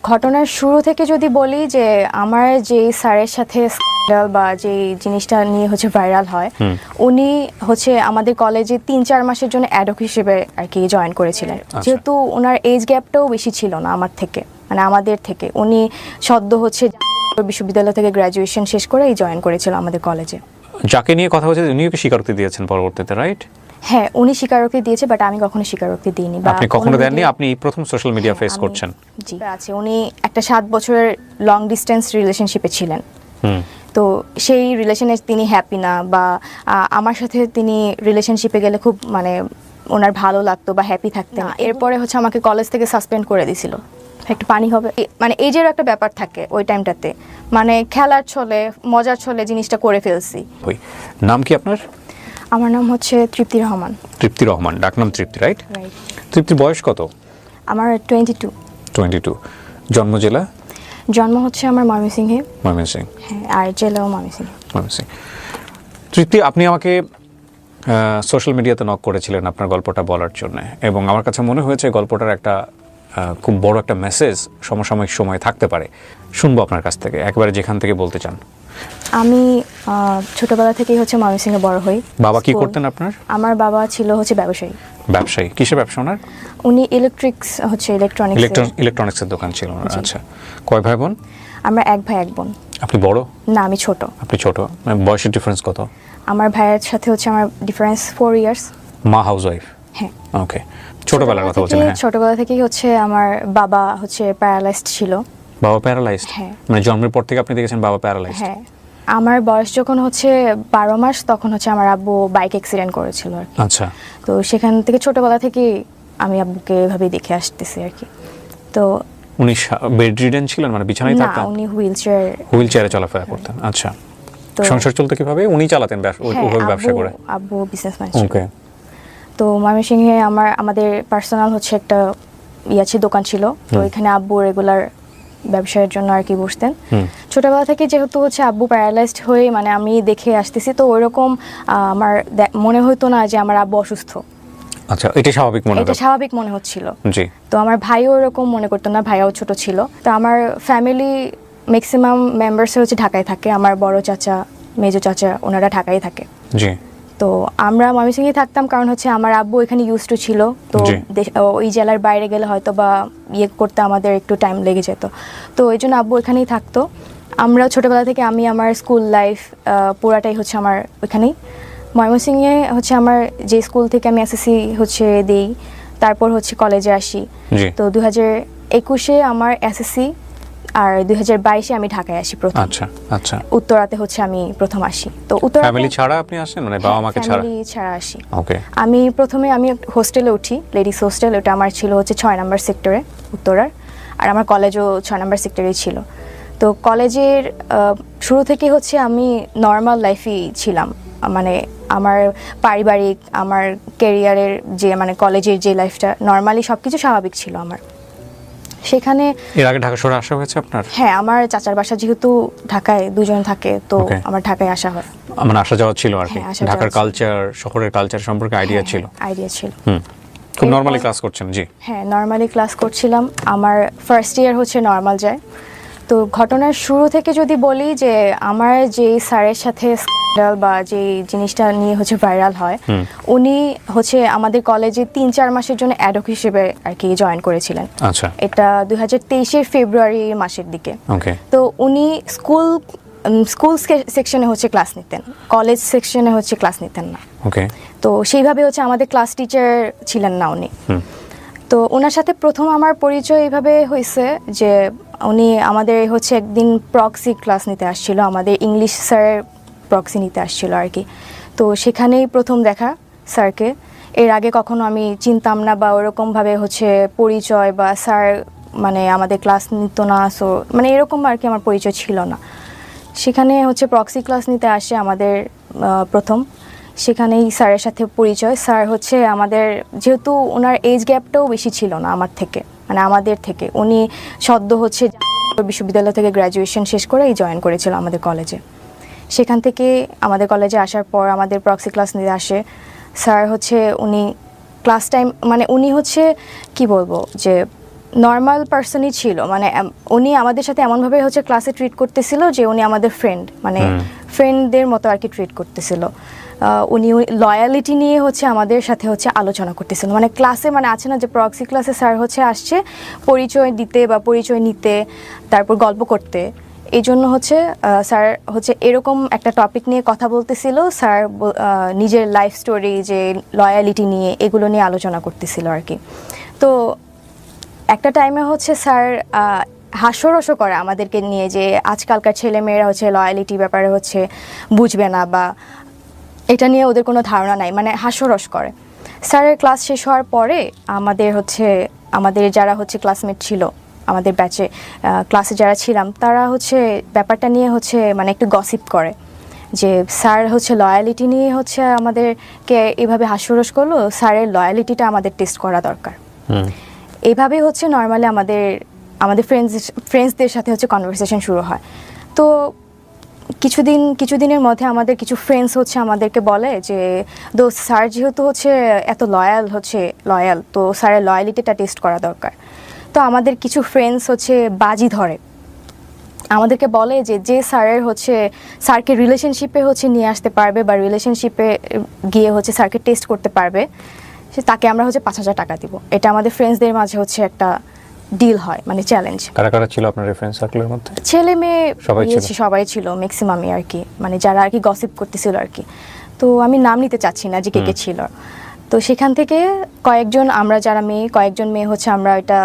ঘটনার শুরু থেকে যদি বলি যে আমার যে স্যারের সাথে স্ক্যান্ডাল বা যে জিনিসটা নিয়ে হচ্ছে ভাইরাল হয়, উনি হচ্ছে আমাদের কলেজে ৩-৪ মাসের জন্য অ্যাডহক হিসেবে আর কি জয়েন করেছিলেন। যেহেতু ওনার এজ গ্যাপটাও বেশি ছিল না আমার থেকে, মানে আমাদের থেকে। উনি সদ্য হচ্ছে বিশ্ববিদ্যালয় থেকে গ্র্যাজুয়েশন শেষ করেই জয়েন করেছিল আমাদের কলেজে। যাকে নিয়ে কথা হচ্ছে উনিও কি স্বীকারোক্তি দিয়েছেন পরবর্তীতে, রাইট? হ্যাঁ, উনি স্বীকারোক্তি দিয়েছে, বাট আমি কখনো স্বীকারোক্তি দিইনি। আপনি কখনো দেননি? আপনি প্রথম সোশ্যাল মিডিয়া ফেস করছেন। জি আছে। উনি একটা 7 বছরের লং ডিস্টেন্স রিলেশনশিপে ছিলেন। তো সেই রিলেশনে তিনি হ্যাপি না, বা আমার সাথে তিনি রিলেশনশিপে গেলে খুব মানে ওনার ভালো লাগতো বা হ্যাপি থাকতেন। এরপরে হচ্ছে আমাকে কলেজ থেকে সাসপেন্ড করে দিয়েছিল। একটু পানি হবে, মানে এজের একটা ব্যাপার থাকে ওই টাইমটাতে, মানে খেলার ছলে মজার ছলে জিনিসটা করে ফেলছি। নাম কি আপনার? আমার নাম হচ্ছে তৃপ্তি রহমান। তৃপ্তি রহমান, ডাকনাম তৃপ্তি, রাইট? রাইট। তৃপ্তির বয়স কত? আমার 22। 22। জন্ম জেলা? জন্ম হচ্ছে আমার ময়মনসিংহে। ময়মনসিংহ। হ্যাঁ, আর জেলাও ময়মনসিংহ। ময়মনসিংহ। তৃপ্তি, আপনি আমাকে সোশ্যাল মিডিয়াতে নক করেছিলেন আপনার গল্পটা বলার জন্য, এবং আমার কাছে মনে হয়েছে গল্পটার একটা খুব বড় একটা মেসেজ সমসাময়িক সময় থাকতে পারে। শুনবো আপনার কাছ থেকে, একবারে যেখান থেকে বলতে চান। আমি ছোটবেলা থেকেই হচ্ছে ময়মনসিংহে বড় হই। বাবা কি করতেন আপনার? আমার বাবা ছিল হচ্ছে ব্যবসায়ী। ব্যবসায়ী? কিসের ব্যবসা ওনার? উনি ইলেকট্রনিক্সের দোকান ছিল ওনার। আচ্ছা। কয় ভাই বোন? আমরা এক ভাই এক বোন। আপনি বড়? না, আমি ছোট। আপনি ছোট। বয়সের ডিফারেন্স কত? আমার ভাইয়ের সাথে হচ্ছে আমার ডিফারেন্স 4 ইয়ার্স। মা হাউসওয়াইফ? হ্যাঁ। ওকে। ছোটবেলার কথা বলছেন? হ্যাঁ। ছোটবেলা থেকেই হচ্ছে আমার বাবা হচ্ছে প্যারালাইজড ছিল। বাবা প্যারালাইজড? হ্যাঁ। মানে জন্মের পর থেকে আপনি দেখেছেন বাবা প্যারালাইজড? হ্যাঁ। আমার বয়স যখন হচ্ছে 12 মাস, তখন হচ্ছে আমার আব্বু বাইক অ্যাক্সিডেন্ট করেছিল আর কি। আচ্ছা। তো সেখান থেকে ছোটবেলা থেকে আমি আব্বুকে এভাবেই দেখে আসতেছি আর কি। তো উনি বেড রিডেন ছিলেন, মানে বিছানায় থাকতেন? না, উনি হুইলচেয়ারে চলাফেরা করতেন। আচ্ছা। সংসার চলতে কিভাবে? উনি চালাতেন ওইভাবে ব্যবসা করে? আব্বু বিজনেসম্যান। ওকে। তো ময়মনসিংহে আমাদের পার্সোনাল হচ্ছে একটা দোকান ছিল। তো এখানে আব্বু রেগুলার ব্যবসায়ের জন্য আর কি বসতেন। ছোটবেলা থেকে যেহেতু হচ্ছে আব্বু প্যারালাইজড হয়ে মানে আমি দেখে আসতেছি, তো ওইরকম আমার মনে হতো না যে আমার আব্বু অসুস্থ। আচ্ছা, এটা স্বাভাবিক মনে হচ্ছিল। জি। তো আমার ভাইও ওরকম মনে করতো না, ভাইও ছোট ছিল। তো আমার ফ্যামিলি ম্যাক্সিমাম মেম্বার্স হচ্ছে ঢাকায় থাকে। আমার বড় চাচা, মেজো চাচা, ওনারা ঢাকায় থাকে। জি। তো আমরা ময়মনসিংহে থাকতাম, কারণ হচ্ছে আমার আব্বু এখানে ইউজড টু ছিল। তো ওই জেলার বাইরে গেলে হয়তো বা করতে আমাদের একটু টাইম লেগে যেত। তো এই জন্য আব্বু এখানেই থাকতো। আমরা ছোটবেলা থেকে আমি আমার স্কুল লাইফ পুরাটাই হচ্ছে আমার ওইখানেই ময়মনসিংহে হচ্ছে আমার যে স্কুল থেকে আমি এসএসসি হচ্ছে দেই, তারপর হচ্ছে কলেজে আসি। জি। তো 2021-এ আমার এসএসসি, আর 2022-এ আমি ঢাকায় আসি প্রথম। আচ্ছা আচ্ছা। উত্তরাতে হচ্ছে আমি প্রথম আসি। তো ফ্যামিলি ছাড়া আপনি আসেন, মানে বাবা মাকে ছাড়া? ফ্যামিলি ছাড়া আসি। ওকে। আমি প্রথমে হোস্টেলে উঠি, লেডিস হোস্টেল। ওটা আমার ছিল হচ্ছে 6 নম্বর সেক্টরে, উত্তরার। আর আমার কলেজও 6 নম্বর সেক্টরেই ছিল। তো কলেজের শুরু থেকে হচ্ছে আমি নর্মাল লাইফই ছিলাম, মানে আমার পারিবারিক, আমার ক্যারিয়ারের যে মানে কলেজের যে লাইফটা নর্মালি সবকিছু স্বাভাবিক ছিল আমার সেখানে। এর আগে ঢাকা শহরে আসা হয়েছে আপনার? হ্যাঁ, আমার চাচার বাসা যেহেতু ঢাকায়, দুজন থাকে, তো আমার ঢাকায় আসা হয়। মানে আসা যাওয়া ছিল আর কি। ঢাকার কালচার, শহরের কালচার সম্পর্কে আইডিয়া ছিল? খুব নরমালি ক্লাস করছেন? জি। হ্যাঁ, নরমালি ক্লাস করছিলাম। আমার ফার্স্ট ইয়ার হচ্ছে নরমাল যায়। তো ঘটনার শুরু থেকে যদি বলি যে আমার যে স্যারের সাথে স্ক্যান্ডাল বা যে জিনিসটা নিয়ে হচ্ছে ভাইরাল হয়, উনি হচ্ছে আমাদের কলেজে 3-4 মাসের জন্য অ্যাডহক হিসেবে আর কি জয়েন করেছিলেন। আচ্ছা। এটা 2023-এর ফেব্রুয়ারি মাসের দিকে। ওকে। তো উনি স্কুল সেকশনে হচ্ছে ক্লাস নিতেন, কলেজ সেকশনে হচ্ছে ক্লাস নিতেন না। ওকে। তো সেইভাবে হচ্ছে আমাদের ক্লাস টিচার ছিলেন না উনি। তো ওনার সাথে প্রথম আমার পরিচয় এইভাবে হয়েছে যে উনি আমাদের হচ্ছে একদিন প্রক্সি ক্লাস নিতে আসছিল, আমাদের ইংলিশ স্যারের প্রক্সি নিতে আসছিল আর কি। তো সেখানেই প্রথম দেখা স্যারকে। এর আগে কখনো আমি চিনতাম না বা ওরকমভাবে হচ্ছে পরিচয় বা স্যার মানে আমাদের ক্লাস নিত না, সো মানে এরকম আর কি আমার পরিচয় ছিল না। সেখানে হচ্ছে প্রক্সি ক্লাস নিতে আসে আমাদের প্রথম, সেখানেই স্যারের সাথে পরিচয়। স্যার হচ্ছে আমাদের, যেহেতু ওনার এজ গ্যাপটাও বেশি ছিল না আমার থেকে, মানে আমাদের থেকে। উনি সদ্য হচ্ছে বিশ্ববিদ্যালয় থেকে গ্র্যাজুয়েশন শেষ করেই জয়েন করেছিল আমাদের কলেজে। সেখান থেকে আমাদের কলেজে আসার পর আমাদের প্রক্সি ক্লাস নিতে আসে স্যার। হচ্ছে উনি ক্লাস টাইম মানে উনি হচ্ছে কি বলবো যে নর্মাল পার্সনই ছিল, মানে উনি আমাদের সাথে এমনভাবে হচ্ছে ক্লাসে ট্রিট করতেছিল যে উনি আমাদের ফ্রেন্ড, মানে ফ্রেন্ডদের মতো আর কি ট্রিট করতেছিল। উনি লয়ালিটি নিয়ে হচ্ছে আমাদের সাথে হচ্ছে আলোচনা করতেছিল, মানে ক্লাসে, মানে আছে না যে প্রক্সি ক্লাসে স্যার হচ্ছে আসছে পরিচয় দিতে বা পরিচয় নিতে, তারপর গল্প করতে। এই জন্য হচ্ছে স্যার হচ্ছে এরকম একটা টপিক নিয়ে কথা বলতেছিল। স্যার নিজের লাইফ স্টোরি, যে লয়ালিটি নিয়ে, এগুলো নিয়ে আলোচনা করতেছিল আর কি। তো একটা টাইমে হচ্ছে স্যার হাস্যরসও করে আমাদেরকে নিয়ে, যে আজকালকার ছেলেমেয়েরা হচ্ছে লয়ালিটি ব্যাপারে হচ্ছে বুঝবে না বা এটা নিয়ে ওদের কোনো ধারণা নাই, মানে হাস্যরস করে। স্যারের ক্লাস শেষ হওয়ার পরে আমাদের যারা হচ্ছে ক্লাসমেট ছিল, আমাদের ব্যাচে ক্লাসে যারা ছিলাম, তারা হচ্ছে ব্যাপারটা নিয়ে হচ্ছে মানে একটু গসিপ করে যে স্যার হচ্ছে লয়ালিটি নিয়ে হচ্ছে আমাদেরকে এভাবে হাস্যরস করলো, স্যারের লয়ালিটিটা আমাদের টেস্ট করা দরকার। এইভাবেই হচ্ছে নর্মালি আমাদের ফ্রেন্ডসদের সাথে হচ্ছে কনভারসেশন শুরু হয়। তো কিছুদিনের মধ্যে আমাদের কিছু ফ্রেন্ডস হচ্ছে আমাদেরকে বলে যে দোস্ত, স্যার যেহেতু হচ্ছে এত লয়াল, তো স্যারের লয়ালিটিটা টেস্ট করা দরকার। তো আমাদের কিছু ফ্রেন্ডস হচ্ছে বাজি ধরে, আমাদেরকে বলে যে স্যারকে রিলেশনশিপে হচ্ছে নিয়ে আসতে পারবে বা রিলেশনশিপে গিয়ে হচ্ছে স্যারকে টেস্ট করতে পারবে, তাকে আমরা হচ্ছে 5,000 টাকা দিব। এটা আমাদের ফ্রেন্ডসদের মাঝে হচ্ছে একটা ডিল হয়, মানে চ্যালেঞ্জ। কারা কারা ছিল আপনার ফ্রেন্ড সার্কেলের মধ্যে? ছেলে মেয়ে সবাই ছিল, ম্যাক্সিমামই আর কি, মানে যারা আর কি গসিপ করতেছিল আর কি। তো আমি নাম নিতে চাচ্ছি না যে কে কে ছিল। তো সেখান থেকে কয়েকজন মেয়ে হচ্ছে আমরা এটা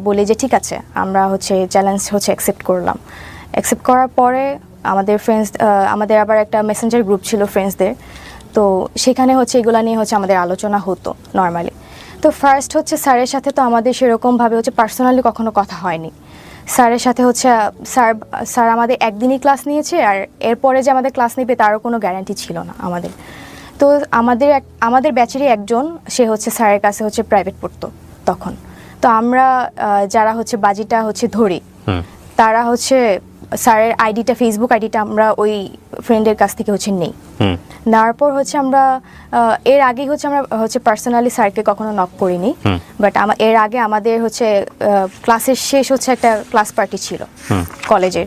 বলি যে ঠিক আছে, আমরা হচ্ছে চ্যালেঞ্জ হচ্ছে অ্যাকসেপ্ট করলাম। অ্যাকসেপ্ট করার পরে আমাদের আবার একটা মেসেঞ্জার গ্রুপ ছিল ফ্রেন্ডসদের। তো সেখানে হচ্ছে এগুলা নিয়ে হচ্ছে আমাদের আলোচনা হতো নর্মালি। তো ফার্স্ট হচ্ছে স্যারের সাথে তো আমাদের সেরকমভাবে হচ্ছে পার্সোনালি কখনো কথা হয়নি। স্যারের সাথে হচ্ছে স্যার আমাদের একদিনই ক্লাস নিয়েছে, আর এরপরে যে আমাদের ক্লাস নেবে তারও কোনো গ্যারান্টি ছিল না আমাদের। তো আমাদের ব্যাচেরই একজন, সে হচ্ছে স্যারের কাছে হচ্ছে প্রাইভেট পড়তো তখন। তো আমরা যারা হচ্ছে বাজিটা হচ্ছে ধরি, তারা হচ্ছে স্যারের ফেসবুক আইডিটা আমরা ওই ফ্রেন্ডের কাছ থেকে হচ্ছে নেই। নেওয়ার পর হচ্ছে আমরা এর আগে হচ্ছে আমরা হচ্ছে পার্সোনালি স্যারকে কখনো নক করিনি, বাট এর আগে আমাদের হচ্ছে ক্লাসের শেষ হচ্ছে একটা ক্লাস পার্টি ছিল কলেজের।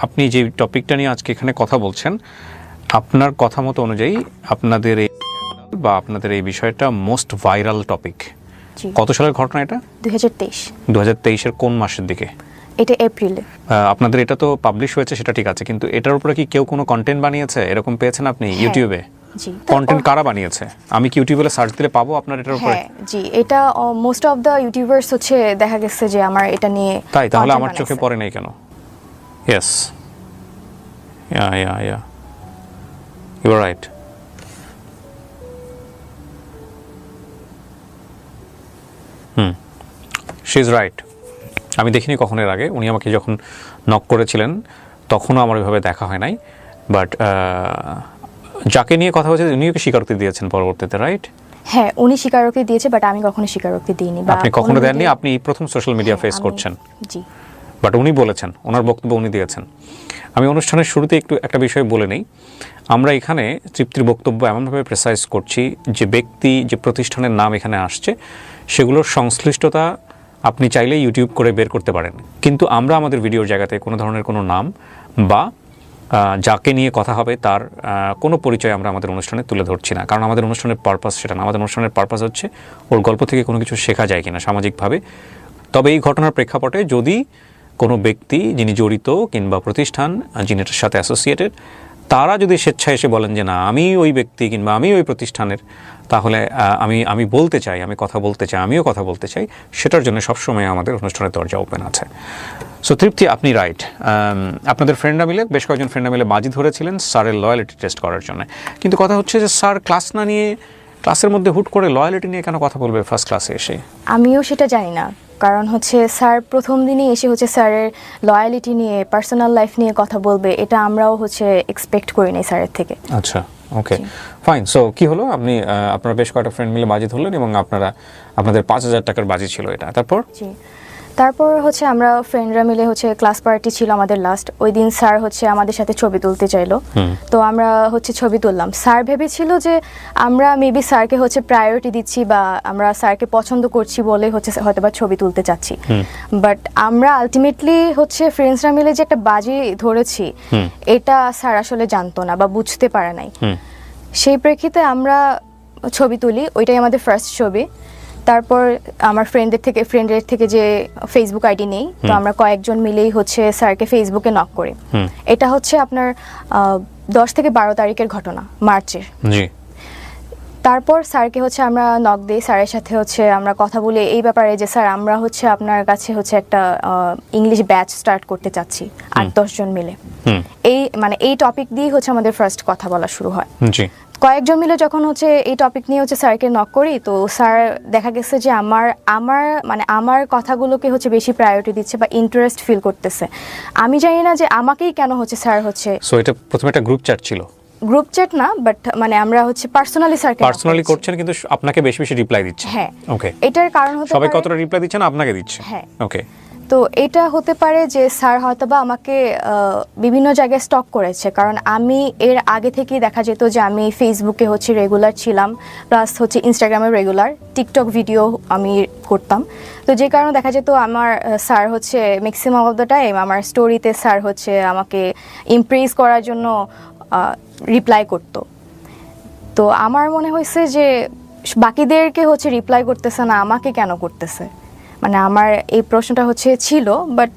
আপনি যে টপিকটা নিয়ে আজকে এখানে কথা বলছেন, আপনার কথা মতো অনুযায়ী আপনাদের এই বিষয়টা মোস্ট ভাইরাল টপিক। কত সালের ঘটনা এটা? 2023 কোন মাসের দিকে? এটা এপ্রিলে। আপনাদের এটা তো পাবলিশ হয়েছে, সেটা ঠিক আছে, কিন্তু এটার উপরে কি কেউ কোনো কন্টেন্ট বানিয়েছে? এরকম পেয়েছেন আপনি ইউটিউবে? জি। কন্টেন্ট কারা বানিয়েছে? আমি কি ইউটিউবে সার্চ দিলে পাবো আপনার এটার উপরে? হ্যাঁ জি, এটা মোস্ট অফ দ্য ইউটিউবার্স হচ্ছে দেখা গেছে যে আমার এটা নিয়ে। তাই? তাহলে আমার চোখে পড়ে নাই কেন? Yes, yeah you are right. She is right. আমি দেখিনি কখনো এর আগে। উনি আমাকে যখন নক করেছিলেন তখনও আমার ওইভাবে দেখা হয় নাই, বাট যাকে নিয়ে কথা হচ্ছে উনিও কি স্বীকারোক্তি দিয়েছেন পরবর্তীতে, রাইট? হ্যাঁ, উনি স্বীকারোক্তি দিয়েছে, বাট আমি কখনো স্বীকারোক্তি দিইনি। আপনি কখনো দেননি? আপনি প্রথম সোশ্যাল মিডিয়া ফেস করছেন। জি। বাট উনি বলেছেন, ওনার বক্তব্য উনি দিয়েছেন। আমি অনুষ্ঠানের শুরুতে একটা বিষয় বলে নেই। আমরা এখানে তৃপ্তির বক্তব্য এমনভাবে প্রেসাইজ করছি যে ব্যক্তি, যে প্রতিষ্ঠানের নাম এখানে আসছে, সেগুলোর সংশ্লিষ্টতা আপনি চাইলে ইউটিউব করে বের করতে পারেন, কিন্তু আমরা আমাদের ভিডিওর জায়গাতে কোনো ধরনের কোনো নাম বা যাকে নিয়ে কথা হবে তার কোনো পরিচয় আমরা আমাদের অনুষ্ঠানে তুলে ধরছি না, কারণ আমাদের অনুষ্ঠানের পারপাস সেটা না। আমাদের অনুষ্ঠানের পারপাস হচ্ছে ওর গল্প থেকে কোনো কিছু শেখা যায় কিনা সামাজিকভাবে। তবে এই ঘটনার প্রেক্ষাপটে যদি কোনো ব্যক্তি যিনি জড়িত কিংবা প্রতিষ্ঠান যিনি এটার সাথে অ্যাসোসিয়েটেড, তারা যদি স্বেচ্ছায় এসে বলেন যে না আমি ওই ব্যক্তি কিংবা আমি ওই প্রতিষ্ঠানের, তাহলে আমি বলতে চাই, আমি কথা বলতে চাই, আমিও কথা বলতে চাই, সেটার জন্য সবসময় আমাদের অনুষ্ঠানের দরজা ওপেন আছে। সো তৃপ্তি, আপনি রাইট। আপনাদের ফ্রেন্ডরা মিলে, বেশ কয়েকজন ফ্রেন্ডরা মিলে বাজি ধরেছিলেন স্যারের লয়ালিটি টেস্ট করার জন্য, কিন্তু কথা হচ্ছে যে স্যার ক্লাস না নিয়ে ক্লাসের মধ্যে হুট করে লয়ালিটি নিয়ে কেন কথা বলবে ফার্স্ট ক্লাসে এসে? আমিও সেটা জানি না, কারণ হচ্ছে স্যার প্রথম দিনই এসে হচ্ছে স্যারের লয়ালিটি নিয়ে, পার্সোনাল লাইফ নিয়ে কথা বলবে, এটা আমরাও হচ্ছে এক্সপেক্ট করি নাই স্যারের থেকে। আচ্ছা, ওকে, ফাইন। সো কি হলো? আপনারা বেশ কয়েকটা ফ্রেন্ড মিলে বাজি ধরলেন এবং আপনাদের 5,000 টাকার বাজি ছিল এটা, তারপর? জি, তারপর হচ্ছে আমরা ফ্রেন্ডরা মিলে হচ্ছে ক্লাস পার্টি ছিল আমাদের লাস্ট, ওই দিন স্যার হচ্ছে আমাদের সাথে ছবি তুলতে চাইলো। তো আমরা হচ্ছে ছবি তুললাম। স্যার ভেবেছিল যে আমরা মেবি স্যারকে হচ্ছে প্রায়োরিটি দিচ্ছি বা আমরা স্যারকে পছন্দ করছি বলে হচ্ছে হয়তো বা ছবি তুলতে চাচ্ছি, বাট আমরা আলটিমেটলি হচ্ছে ফ্রেন্ডসরা মিলে যে একটা বাজি ধরেছি এটা স্যার আসলে জানতো না বা বুঝতে পারে নাই। সেই প্রেক্ষিতে আমরা ছবি তুলি, ওইটাই আমাদের ফার্স্ট ছবি। তারপর আমার ফ্রেন্ডের থেকে যে ফেসবুক আইডি নেই, তো আমরা কয়েকজন মিলেই হচ্ছে স্যারকে ফেসবুকে নক করি। এটা হচ্ছে আপনার 10 থেকে 12 তারিখের ঘটনা, মার্চের। জি। তারপর স্যারকে হচ্ছে আমরা নক দিই, স্যারের সাথে হচ্ছে আমরা কথা বলি এই ব্যাপারে যে স্যার আমরা হচ্ছে আপনার কাছে হচ্ছে একটা ইংলিশ ব্যাচ স্টার্ট করতে চাচ্ছি 8-10 জন মিলে। এই টপিক দিয়ে হচ্ছে আমাদের ফার্স্ট কথা বলা শুরু হয়। জি। কয়েকজন মিলে যখন হচ্ছে এই টপিক নিয়ে হচ্ছে স্যারকে নক করি, তো স্যার দেখা গেছে যে আমার কথাগুলোকে হচ্ছে বেশি প্রায়োরিটি দিচ্ছে বা ইন্টারেস্ট ফিল করতেছে। আমি জানি না যে আমাকেই কেন হচ্ছে স্যার হচ্ছে। সো এটা প্রথমে একটা গ্রুপ চ্যাট ছিল? গ্রুপ চ্যাট না, বাট আমরা হচ্ছে পার্সোনালি করছেন, কিন্তু আপনাকে বেশি বেশি রিপ্লাই দিচ্ছে। হ্যাঁ, ওকে। এটার কারণ হতে সবাই পারে কতটা রিপ্লাই দিচ্ছেন আপনাকে দিচ্ছে? হ্যাঁ। ওকে। তো এটা হতে পারে যে স্যার হয়তোবা আমাকে বিভিন্ন জায়গায় স্টক করেছে, কারণ আমি এর আগে থেকেই দেখা যেত যে আমি ফেসবুকে হচ্ছে রেগুলার ছিলাম, প্লাস হচ্ছে ইনস্টাগ্রামে রেগুলার, টিকটক ভিডিও আমি করতাম। তো যে কারণে দেখা যেত আমার স্যার হচ্ছে ম্যাক্সিমাম অফ দ্য টাইম আমার স্টোরিতে স্যার হচ্ছে আমাকে ইমপ্রেস করার জন্য রিপ্লাই করতো। তো আমার মনে হয়েছে যে বাকিদেরকে হচ্ছে রিপ্লাই করতেছে না, আমাকে কেন করতেছে, আমার এই প্রশ্নটা হচ্ছে ছিল। বাট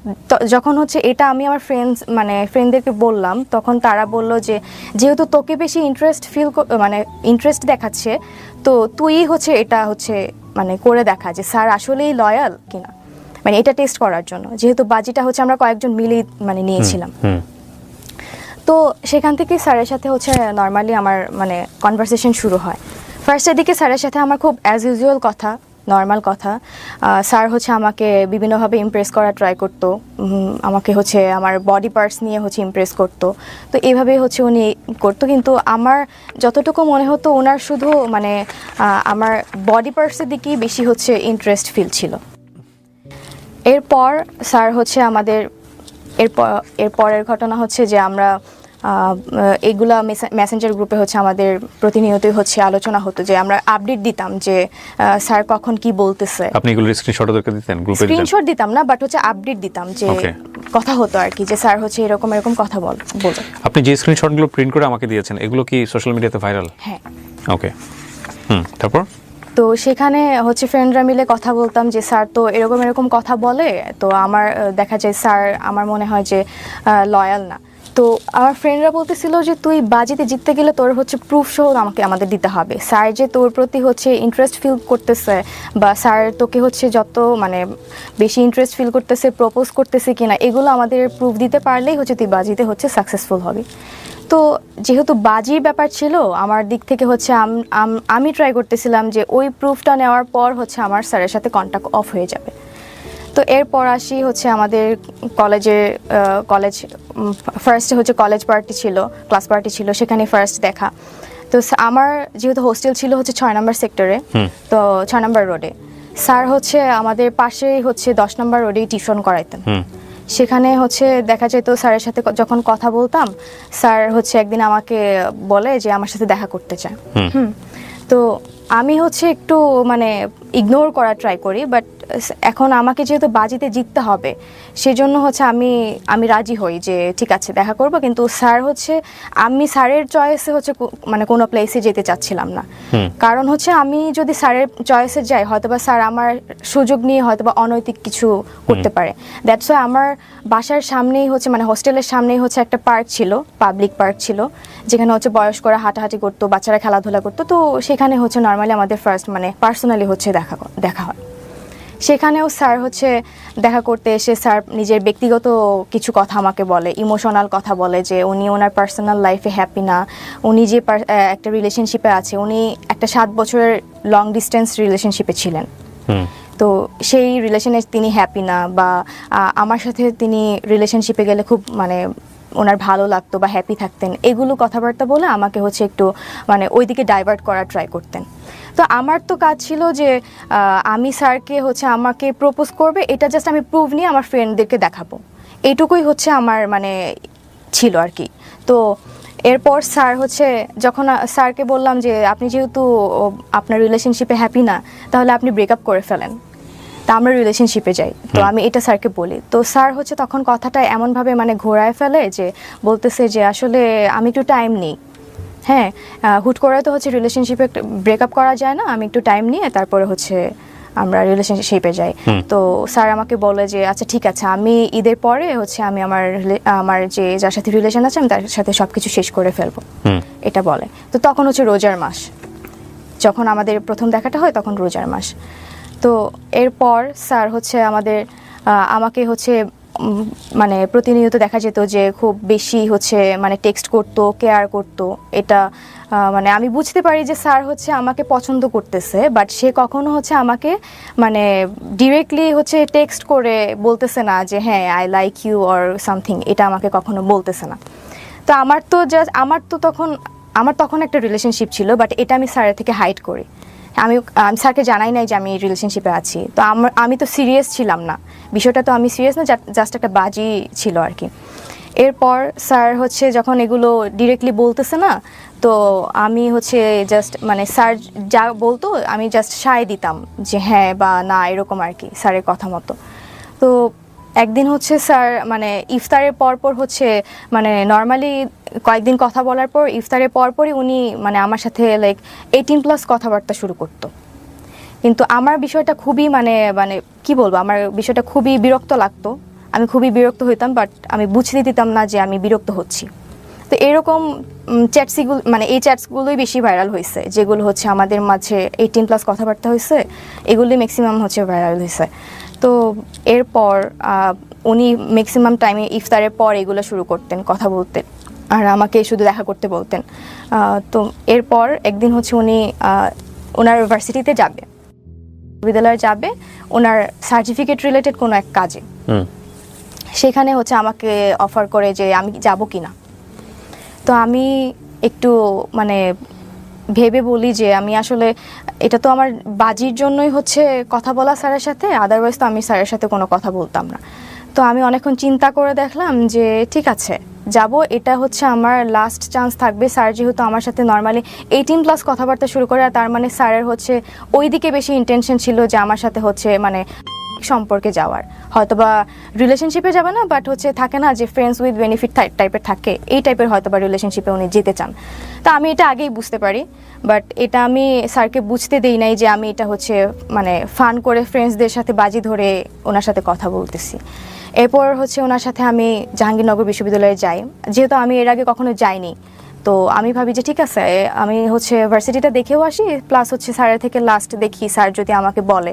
যখন হচ্ছে এটা আমি আমার ফ্রেন্ডদেরকে বললাম, তখন তারা বলল যে যেহেতু তোকে বেশি ইন্টারেস্ট দেখাচ্ছে, তো তুই হচ্ছে এটা হচ্ছে করে দেখা যে স্যার আসলেই লয়াল কিনা, এটা টেস্ট করার জন্য, যেহেতু বাজিটা হচ্ছে আমরা কয়েকজন মিলেই নিয়েছিলাম। তো সেখান থেকে স্যারের সাথে হচ্ছে নর্মালি আমার কনভারসেশন শুরু হয়। ফার্স্টের দিকে স্যারের সাথে আমার খুব অ্যাজ ইউজুয়াল কথা, নর্মাল কথা। স্যার হচ্ছে আমাকে বিভিন্নভাবে ইমপ্রেস করার ট্রাই করতো, আমাকে হচ্ছে আমার বডি পার্টস নিয়ে হচ্ছে ইমপ্রেস করতো। তো এইভাবেই হচ্ছে উনি করতো, কিন্তু আমার যতটুকু মনে হতো ওনার শুধু আমার বডি পার্টসের দিকেই বেশি হচ্ছে ইন্টারেস্ট ফিল ছিল। এরপর স্যার হচ্ছে আমাদের এরপরের ঘটনা হচ্ছে যে আমরা এইগুলা মেসেঞ্জার গ্রুপে হচ্ছে আমাদের প্রতিনিয়তই হচ্ছে আলোচনা হতো, যে আমরা আপডেট দিতাম যে স্যার কখন কি বলতেছে। আপনি এগুলো স্ক্রিনশট ওদেরকে দিতেন? গ্রুপে স্ক্রিনশট দিতাম না, বাট হচ্ছে আপডেট দিতাম যে কথা হতো আর কি, যে স্যার হচ্ছে এরকম কথা বলে। আপনি যে স্ক্রিনশটগুলো প্রিন্ট করে আমাকে দিয়েছেন এগুলো কি সোশ্যাল মিডিয়াতে ভাইরাল? হ্যাঁ। ওকে। তারপর তো সেখানে হচ্ছে ফ্রেন্ডরা মিলে কথা বলতাম যে স্যার তো এরকম কথা বলে, তো আমার দেখা যায় স্যার আমার মনে হয় যে লয়াল না। তো আমার ফ্রেন্ডরা বলতেছিল যে তুই বাজিতে জিততে গেলে তোর হচ্ছে প্রুফ সহ আমাদের দিতে হবে, স্যার যে তোর প্রতি হচ্ছে ইন্টারেস্ট ফিল করতেছে বা স্যার তোকে হচ্ছে যত বেশি ইন্টারেস্ট ফিল করতেছে, প্রপোজ করতেছে কিনা, এগুলো আমাদের প্রুফ দিতে পারলেই হচ্ছে তুই বাজিতে হচ্ছে সাকসেসফুল হবি। তো যেহেতু বাজির ব্যাপার ছিল আমার দিক থেকে হচ্ছে আমি ট্রাই করতেছিলাম যে ওই প্রুফটা নেওয়ার পর হচ্ছে আমার স্যারের সাথে কন্ট্যাক্ট অফ হয়ে যাবে। তো এরপর আসি হচ্ছে আমাদের কলেজ ফার্স্টে হচ্ছে কলেজ পার্টি ছিল, ক্লাস পার্টি ছিল, সেখানে ফার্স্ট দেখা। তো আমার যেহেতু হোস্টেল ছিল হচ্ছে 6 নম্বর সেক্টরে, তো 6 নম্বর রোডে, স্যার হচ্ছে আমাদের পাশেই হচ্ছে 10 নম্বর রোডেই টিউশন করাইতেন। সেখানে হচ্ছে দেখা যেত স্যারের সাথে যখন কথা বলতাম, স্যার হচ্ছে একদিন আমাকে বলে যে আমার সাথে দেখা করতে চায়। তো আমি হচ্ছে একটু ইগনোর করার ট্রাই করি, বাট এখন আমাকে যেহেতু বাজিতে জিততে হবে সেজন্য হচ্ছে আমি রাজি হই যে ঠিক আছে দেখা করব, কিন্তু স্যার হচ্ছে আমি স্যারের চয়েসে হচ্ছে কোনো প্লেসে যেতে চাচ্ছিলাম না। কারণ হচ্ছে আমি যদি স্যারের চয়েসে যাই হয়তোবা স্যার আমার সুযোগ নিয়ে হয়তোবা অনৈতিক কিছু করতে পারে। দ্যাটস ওয়াই আমার বাসার সামনেই হচ্ছে হোস্টেলের সামনেই হচ্ছে একটা পার্ক ছিল, পাবলিক পার্ক ছিল, যেখানে হচ্ছে বয়স্করা হাঁটাহাঁটি করতো, বাচ্চারা খেলাধুলা করতো। তো সেখানে হচ্ছে নর্মালি আমাদের ফার্স্ট পার্সোনালি হচ্ছে দেখা হয়। সেখানেও স্যার হচ্ছে দেখা করতে এসে স্যার নিজের ব্যক্তিগত কিছু কথা আমাকে বলে, ইমোশনাল কথা বলে, যে উনি ওনার পার্সোনাল লাইফে হ্যাপি না, উনি যে একটা রিলেশনশিপে আছে, উনি একটা 7 বছরের লং ডিস্টেন্স রিলেশনশিপে ছিলেন, তো সেই রিলেশনে তিনি হ্যাপি না, বা আমার সাথে তিনি রিলেশনশিপে গেলে খুব ওনার ভালো লাগতো বা হ্যাপি থাকতেন, এগুলো কথাবার্তা বলে আমাকে হচ্ছে একটু মানে ওইদিকে ডাইভার্ট করার ট্রাই করতেন। তো আমার তো কাজ ছিল যে আমি স্যারকে হচ্ছে আমাকে প্রপোজ করবে, এটা জাস্ট আমি প্রুভ নিয়ে আমার ফ্রেন্ডদেরকে দেখাবো, এইটুকুই হচ্ছে আমার মানে ছিল আর কি। তো এরপর স্যার হচ্ছে যখন স্যারকে বললাম যে আপনি যেহেতু আপনার রিলেশনশিপে হ্যাপি না, তাহলে আপনি ব্রেকআপ করে ফেলেন, তা আমরা রিলেশনশিপে যাই। তো আমি এটা স্যারকে বলি, তো স্যার হচ্ছে তখন কথাটা এমনভাবে মানে ঘোরায় ফেলে যে বলতেছে যে আসলে আমি একটু টাইম নিই, হ্যাঁ হুট করে তো হচ্ছে রিলেশনশিপে ব্রেকআপ করা যায় না, আমি একটু টাইম নিয়ে তারপরে হচ্ছে আমরা রিলেশনশিপে যাই। তো স্যার আমাকে বলে যে আচ্ছা ঠিক আছে, আমি ঈদের পরে হচ্ছে আমি আমার যে যার সাথে রিলেশন আছে আমি তার সাথে সব কিছু শেষ করে ফেলবো, এটা বলে। তো তখন হচ্ছে রোজার মাস, যখন আমাদের প্রথম দেখাটা হয় তখন রোজার মাস। তো এরপর স্যার হচ্ছে আমাকে হচ্ছে মানে প্রতিনিয়ত দেখা যেত যে খুব বেশি হচ্ছে মানে টেক্সট করতো, কেয়ার করতো। এটা মানে আমি বুঝতে পারি যে স্যার হচ্ছে আমাকে পছন্দ করতেছে, বাট সে কখনো হচ্ছে আমাকে মানে ডিরেক্টলি হচ্ছে টেক্সট করে বলতেছে না যে হ্যাঁ I like you or something, এটা আমাকে কখনো বলতেছে না। তো আমার তখন একটা রিলেশনশিপ ছিল, বাট এটা আমি স্যারের থেকে হাইড করি। আমি স্যারকে জানাই নাই যে আমি রিলেশনশিপে আছি। তো আমি তো সিরিয়াস ছিলাম না, বিষয়টা তো আমি সিরিয়াস না, জাস্ট একটা বাজি ছিল আর কি। এরপর স্যার হচ্ছে যখন এগুলো ডিরেক্টলি বলতেছে না, তো আমি হচ্ছে জাস্ট মানে স্যার যা বলতো আমি জাস্ট সায় দিতাম যে হ্যাঁ বা না, এরকম আর কি স্যারের কথা মতো। তো একদিন হচ্ছে স্যার মানে ইফতারের পরপর হচ্ছে মানে নর্মালি কয়েকদিন কথা বলার পর ইফতারের পরপরই উনি মানে আমার সাথে লাইক 18+ কথাবার্তা শুরু করতো। কিন্তু আমার বিষয়টা খুবই মানে মানে কি বলবো, আমার বিষয়টা খুবই বিরক্ত লাগতো, আমি খুবই বিরক্ত হইতাম, বাট আমি বুঝতে দিতাম না যে আমি বিরক্ত হচ্ছি। তো এরকম এই চ্যাটসগুলোই বেশি ভাইরাল হয়েছে, যেগুলো হচ্ছে আমাদের মাঝে 18+ কথাবার্তা হয়েছে, এগুলোই ম্যাক্সিমাম হচ্ছে ভাইরাল হয়েছে। তো এরপর উনি ম্যাক্সিমাম টাইমে ইফতারের পর এগুলো শুরু করতেন, কথা বলতেন, আর আমাকে শুধু দেখা করতে বলতেন। তো এরপর একদিন হচ্ছে উনি ওনার ভার্সিটিতে যাবে, বিদ্যালয়ে যাবে ওনার সার্টিফিকেট রিলেটেড কোনো এক কাজে। সেখানে হচ্ছে আমাকে অফার করে যে আমি যাব কি না। তো আমি একটু মানে ভেবে বলি যে আমি আসলে এটা তো আমার বাজির জন্যই হচ্ছে কথা বলা স্যারের সাথে, আদারওয়াইজ তো আমি স্যারের সাথে কোনো কথা বলতাম না। তো আমি অনেকক্ষণ চিন্তা করে দেখলাম যে ঠিক আছে যাব, এটা হচ্ছে আমার লাস্ট চান্স থাকবে। স্যার যেহেতু আমার সাথে নর্মালি 18+ কথাবার্তা শুরু করে, আর তার মানে স্যারের হচ্ছে ওই দিকে বেশি ইন্টেনশন ছিল যে আমার সাথে হচ্ছে মানে সম্পর্কে যাওয়ার, হয়তোবা রিলেশনশিপে যাবে না, বাট হচ্ছে থাকে না যে ফ্রেন্ডস উইথ বেনিফিট টাইপের থাকে, এই টাইপের হয়তোবা রিলেশনশিপে উনি যেতে চান। তো আমি এটা আগেই বুঝতে পারি, বাট এটা আমি স্যারকে বুঝতে দেই নাই যে আমি এটা হচ্ছে মানে ফান করে ফ্রেন্ডসদের সাথে বাজি ধরে ওনার সাথে কথা বলতেছি। এরপর হচ্ছে ওনার সাথে আমি জাহাঙ্গীরনগর বিশ্ববিদ্যালয়ে যাই, যেহেতু আমি এর আগে কখনো যাইনি। তো আমি ভাবি যে ঠিক আছে আমি হচ্ছে ভার্সিটিটা দেখেও আসি, প্লাস হচ্ছে স্যারের থেকে লাস্ট দেখি স্যার যদি আমাকে বলে,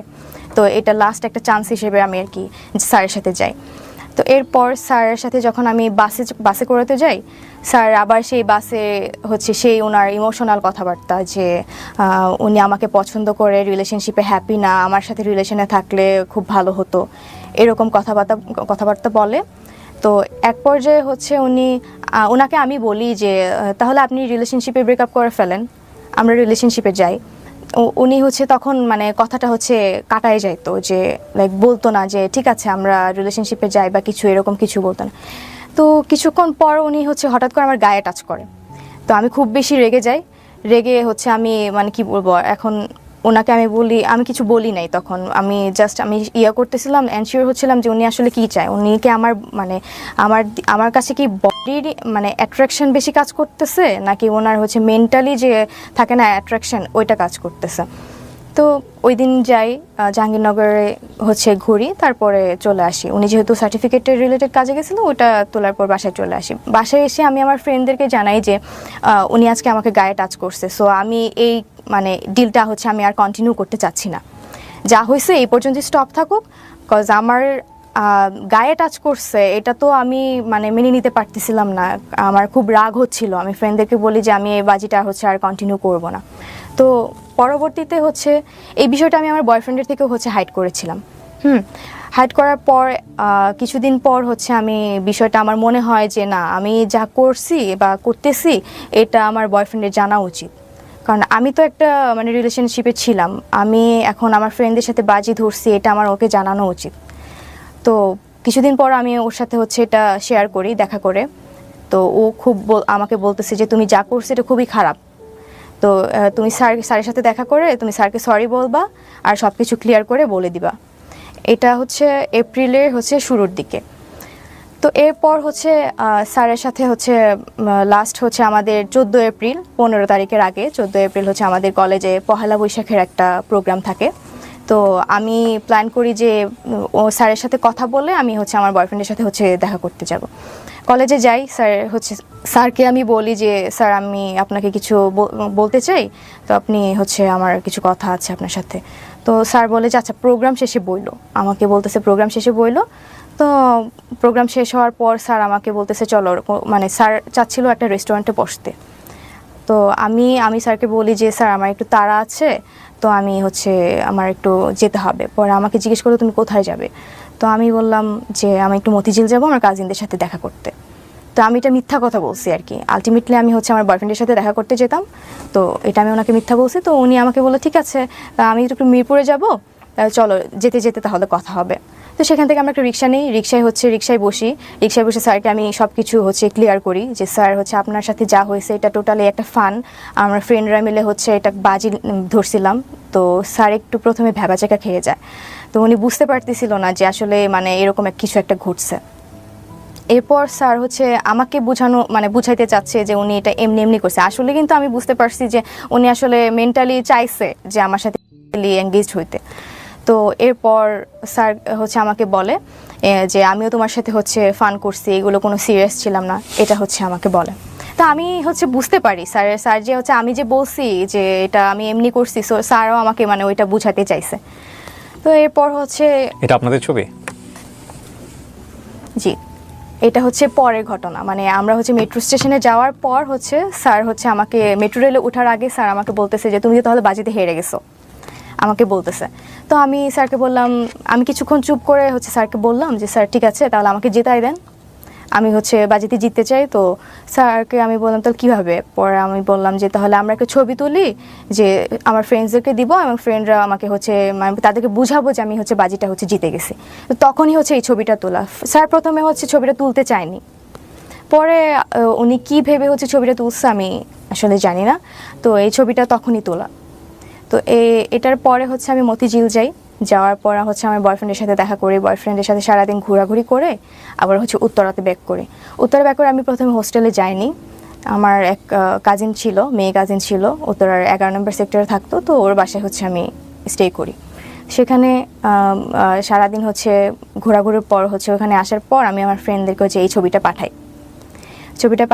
তো এটা লাস্ট একটা চান্স হিসেবে আমি আর কি স্যারের সাথে যাই। তো এরপর স্যারের সাথে যখন আমি বাসে করেতে যাই, স্যার আবার সেই বাসে হচ্ছে সেই ওনার ইমোশনাল কথাবার্তা যে উনি আমাকে পছন্দ করে, রিলেশনশিপে হ্যাপি না, আমার সাথে রিলেশনে থাকলে খুব ভালো হতো, এরকম কথাবার্তা বলে। তো এক পর্যায়ে হচ্ছে ওনাকে আমি বলি যে তাহলে আপনি রিলেশনশিপে ব্রেকআপ করে ফেলেন, আমরা রিলেশনশিপে যাই। উনি হচ্ছে তখন মানে কথাটা হচ্ছে কাটায় যাইতো, যে লাইক বলতো না যে ঠিক আছে আমরা রিলেশনশিপে যাই বা কিছু, এরকম কিছু বলতো না। তো কিছুক্ষণ পর উনি হচ্ছে হঠাৎ করে আমার গায়ে টাচ করে। তো আমি খুব বেশি রেগে যাই, রেগে হচ্ছে আমি মানে কি বলবো, এখন ওনাকে আমি কিছু বলি নাই। তখন আমি করতেছিলাম, এনশিওর হচ্ছিলাম যে উনি আসলে কি চায়, উনিকে আমার কাছে কি বডির মানে অ্যাট্রাকশন বেশি কাজ করতেছে, নাকি ওনার হচ্ছে মেন্টালি যে থাকে না অ্যাট্রাকশন, ওইটা কাজ করতেছে। তো ওই দিন যাই জাহাঙ্গীরনগরে হচ্ছে ঘুরি, তারপরে চলে আসি। উনি যেহেতু সার্টিফিকেটের রিলেটেড কাজে গেছিলো, ওটা তোলার পর বাসায় চলে আসি। বাসায় এসে আমি আমার ফ্রেন্ডদেরকে জানাই যে উনি আজকে আমাকে গায়ে টাচ করছে, সো আমি এই মানে ডিলটা হচ্ছে আমি আর কন্টিনিউ করতে চাচ্ছি না, যা হয়েছে এই পর্যন্ত স্টপ থাকুক, কজ আমার গায়ে টাচ করছে এটা তো আমি মানে মেনে নিতে পারতেছিলাম না, আমার খুব রাগ হচ্ছিল। আমি ফ্রেন্ডদেরকে বলি যে আমি এই বাজিটা হচ্ছে আর কন্টিনিউ করব না। তো পরবর্তীতে হচ্ছে এই বিষয়টা আমি আমার বয়ফ্রেন্ডের থেকেও হচ্ছে হাইড করেছিলাম হাইড করার পর কিছুদিন পর হচ্ছে আমি বিষয়টা আমার মনে হয় যে না, আমি যা করছি বা করতেছি এটা আমার বয়ফ্রেন্ডের জানা উচিত। কারণ আমি তো একটা মানে রিলেশনশিপে ছিলাম, আমি এখন আমার ফ্রেন্ডদের সাথে বাজি ধরছি, এটা আমার ওকে জানানো উচিত। তো কিছুদিন পর আমি ওর সাথে হচ্ছে এটা শেয়ার করি দেখা করে। তো ও খুব আমাকে বলতেছে যে তুমি যা করছো এটা খুবই খারাপ। তো তুমি স্যারের সাথে দেখা করে তুমি স্যারকে সরি বলবা আর সব কিছু ক্লিয়ার করে বলে দিবা। এটা হচ্ছে এপ্রিলের হচ্ছে শুরুর দিকে। তো এরপর হচ্ছে স্যারের সাথে হচ্ছে লাস্ট হচ্ছে আমাদের 14 এপ্রিল, 15 তারিখের আগে 14 এপ্রিল হচ্ছে আমাদের কলেজে পহেলা বৈশাখের একটা প্রোগ্রাম থাকে। তো আমি প্ল্যান করি যে ও স্যারের সাথে কথা বলে আমি হচ্ছে আমার বয়ফ্রেন্ডের সাথে হচ্ছে দেখা করতে যাব। কলেজে যাই, স্যারকে আমি বলি যে স্যার আমি আপনাকে কিছু বলতে চাই, তো আপনি হচ্ছে আমার কিছু কথা আছে আপনার সাথে। তো স্যার বলে যে আচ্ছা প্রোগ্রাম শেষে বইলো, আমাকে বলতেছে প্রোগ্রাম শেষে বইলো। তো প্রোগ্রাম শেষ হওয়ার পর স্যার আমাকে বলতেছে চলো, মানে স্যার চাচ্ছিল একটা রেস্টুরেন্টে বসতে। তো আমি স্যারকে বলি যে স্যার আমার একটু তাড়া আছে, তো আমি হচ্ছে আমার একটু যেতে হবে। পরে আমাকে জিজ্ঞেস করলো তুমি কোথায় যাবে। তো আমি বললাম যে আমি একটু মতিঝিল যাবো আমার কাজিনদের সাথে দেখা করতে। তো আমি এটা মিথ্যা কথা বলছি আর কি। আলটিমেটলি আমি হচ্ছে আমার বয়ফ্রেন্ডের সাথে দেখা করতে যেতাম, তো এটা আমি ওনাকে মিথ্যা বলছি। তো উনি আমাকে বললো ঠিক আছে আমি একটু মিরপুরে যাবো, চলো যেতে যেতে তাহলে কথা হবে। তো সেখান থেকে আমরা একটা রিক্সা নিই, রিক্সায় বসি স্যারকে আমি সব কিছু হচ্ছে ক্লিয়ার করি যে স্যার হচ্ছে আপনার সাথে যা হয়েছে এটা টোটালি একটা ফান, আমরা ফ্রেন্ডরা মিলে হচ্ছে এটা বাজি ধরছিলাম। তো স্যার একটু প্রথমে ভ্যাবাচাকা খেয়ে যায়। তো উনি বুঝতে পারতেছিল না যে আসলে মানে এরকম কিছু একটা ঘটছে। এরপর স্যার হচ্ছে আমাকে বুঝাইতে চাচ্ছে যে উনি এটা এমনি এমনি করছে। আসলে কিন্তু আমি বুঝতে পারছি যে উনি আসলে মেন্টালি চাইছে যে আমার সাথে এঙ্গেজড হইতে। তো এরপর স্যার হচ্ছে আমাকে বলে যে আমিও তোমার সাথে হচ্ছে ফান করছি, এগুলো কোনো সিরিয়াস ছিলাম না, এটা হচ্ছে আমাকে বলে। তা আমি হচ্ছে বুঝতে পারি স্যার যে হচ্ছে আমি যে বলছি যে এটা আমি এমনি করছি, সো স্যারও আমাকে মানে ওইটা বুঝাতে চাইছে। তো এরপর হচ্ছে এটা আপনাদের ছবি? জি, এটা হচ্ছে পরের ঘটনা। মানে আমরা হচ্ছে মেট্রো স্টেশনে যাওয়ার পর হচ্ছে স্যার হচ্ছে আমাকে মেট্রো রেলে ওঠার আগে স্যার আমাকে বলতেছে যে তুমি তো তাহলে বাজিতে হেরে গেছো, আমাকে বলতেছে। তো আমি স্যারকে বললাম, আমি কিছুক্ষণ চুপ করে হচ্ছে স্যারকে বললাম যে স্যার ঠিক আছে তাহলে আমাকে জেতাই দেন, আমি হচ্ছে বাজিতে জিততে চাই। তো স্যারকে আমি বললাম তাহলে কীভাবে। পরে আমি বললাম যে তাহলে আমরা একটা ছবি তুলি, যে আমার ফ্রেন্ডসদেরকে দিব এবং ফ্রেন্ডরা আমাকে হচ্ছে মানে তাদেরকে বুঝাবো যে আমি হচ্ছে বাজিটা হচ্ছে জিতে গেছি। তো তখনই হচ্ছে এই ছবিটা তোলা। স্যার প্রথমে হচ্ছে ছবিটা তুলতে চায়নি, পরে উনি কী ভেবে হচ্ছে ছবিটা তুলছে আমি আসলে জানি না। তো এই ছবিটা তখনই তোলা। তো এটার পরে হচ্ছে আমি মতিঝিল যাই, যাওয়ার পর হচ্ছে আমার বয়ফ্রেন্ডের সাথে দেখা করি, বয়ফ্রেন্ডের সাথে সারাদিন ঘোরাঘুরি করে আবার হচ্ছে উত্তরাতে ব্যাক করি। ব্যাক করে আমি প্রথমে হোস্টেলে যাইনি, আমার এক কাজিন ছিল, মেয়ে কাজিন ছিল, উত্তরার 11 নম্বর সেক্টরে থাকতো। তো ওর বাসায় হচ্ছে আমি স্টে করি। সেখানে সারাদিন হচ্ছে ঘোরাঘুরির পর হচ্ছে ওখানে আসার পর আমি আমার ফ্রেন্ডদেরকে হচ্ছে এই ছবিটা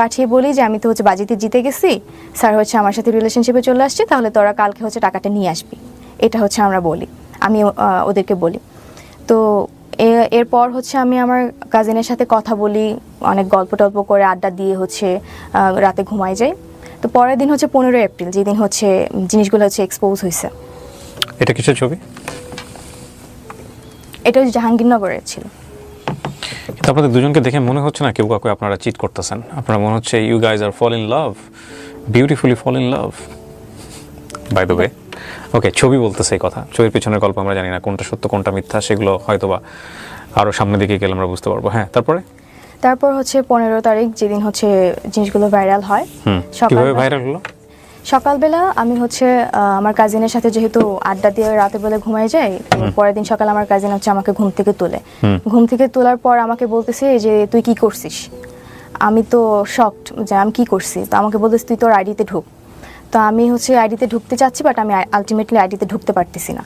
পাঠিয়ে বলি যে আমি তো হচ্ছে বাজিতে জিতে গেছি, স্যার হচ্ছে আমার সাথে রিলেশনশিপে চলে আসছে, তাহলে তোরা কালকে হচ্ছে টাকাটা নিয়ে আসবি। এটা হচ্ছে আমি ওদেরকে বলি। তো এরপর হচ্ছে আমি আমার কাজিনের সাথে কথা বলি, অনেক গল্প টল্প করে আড্ডা দিয়ে হচ্ছে রাতে ঘুমাই যাই। তো পরের দিন হচ্ছে 15 এপ্রিল, যেদিন হচ্ছে জিনিসগুলো হচ্ছে এক্সপোজ হয়েছে। এটা কিসের ছবি? এটা হচ্ছে জাহাঙ্গীরনগরের ছিল। কিন্তু আপনাদের দুজনকে দেখে মনে হচ্ছে না কেউ কাউকে আপনারা চিট করতেছেন? আপনারা মনে হচ্ছে you guys are fall in love, beautifully fall in love by the way. Okay, ছবি বলতেছে এই কথা, ছবির পিছনের গল্প আমরা জানি না কোনটা সত্য কোনটা মিথ্যা, সেগুলো হয়তোবা আরও সামনের দিকে গেলে আমরা বুঝতে পারবো। হ্যাঁ, তারপর হচ্ছে 15 তারিখ যেদিন হচ্ছে জিনিসগুলো ভাইরাল হয়। কিভাবে ভাইরাল হলো? সকালবেলা আমি হচ্ছে আমার কাজিনের সাথে যেহেতু আড্ডা দিয়ে রাতে বেলা ঘুমাই যাই, পরের দিন সকালে আমার কাজিন হচ্ছে আমাকে ঘুম থেকে তোলার পর আমাকে বলতেছে যে তুই কি করছিস। আমি তো শকড যে আমি কি করছি। তো আমাকে বলতেছে তুই তোর আইডিতে ঢুক। তো আমি হচ্ছে আইডিতে ঢুকতে চাচ্ছি, বাট আমি আলটিমেটলি আইডিতে ঢুকতে পারতেছি না।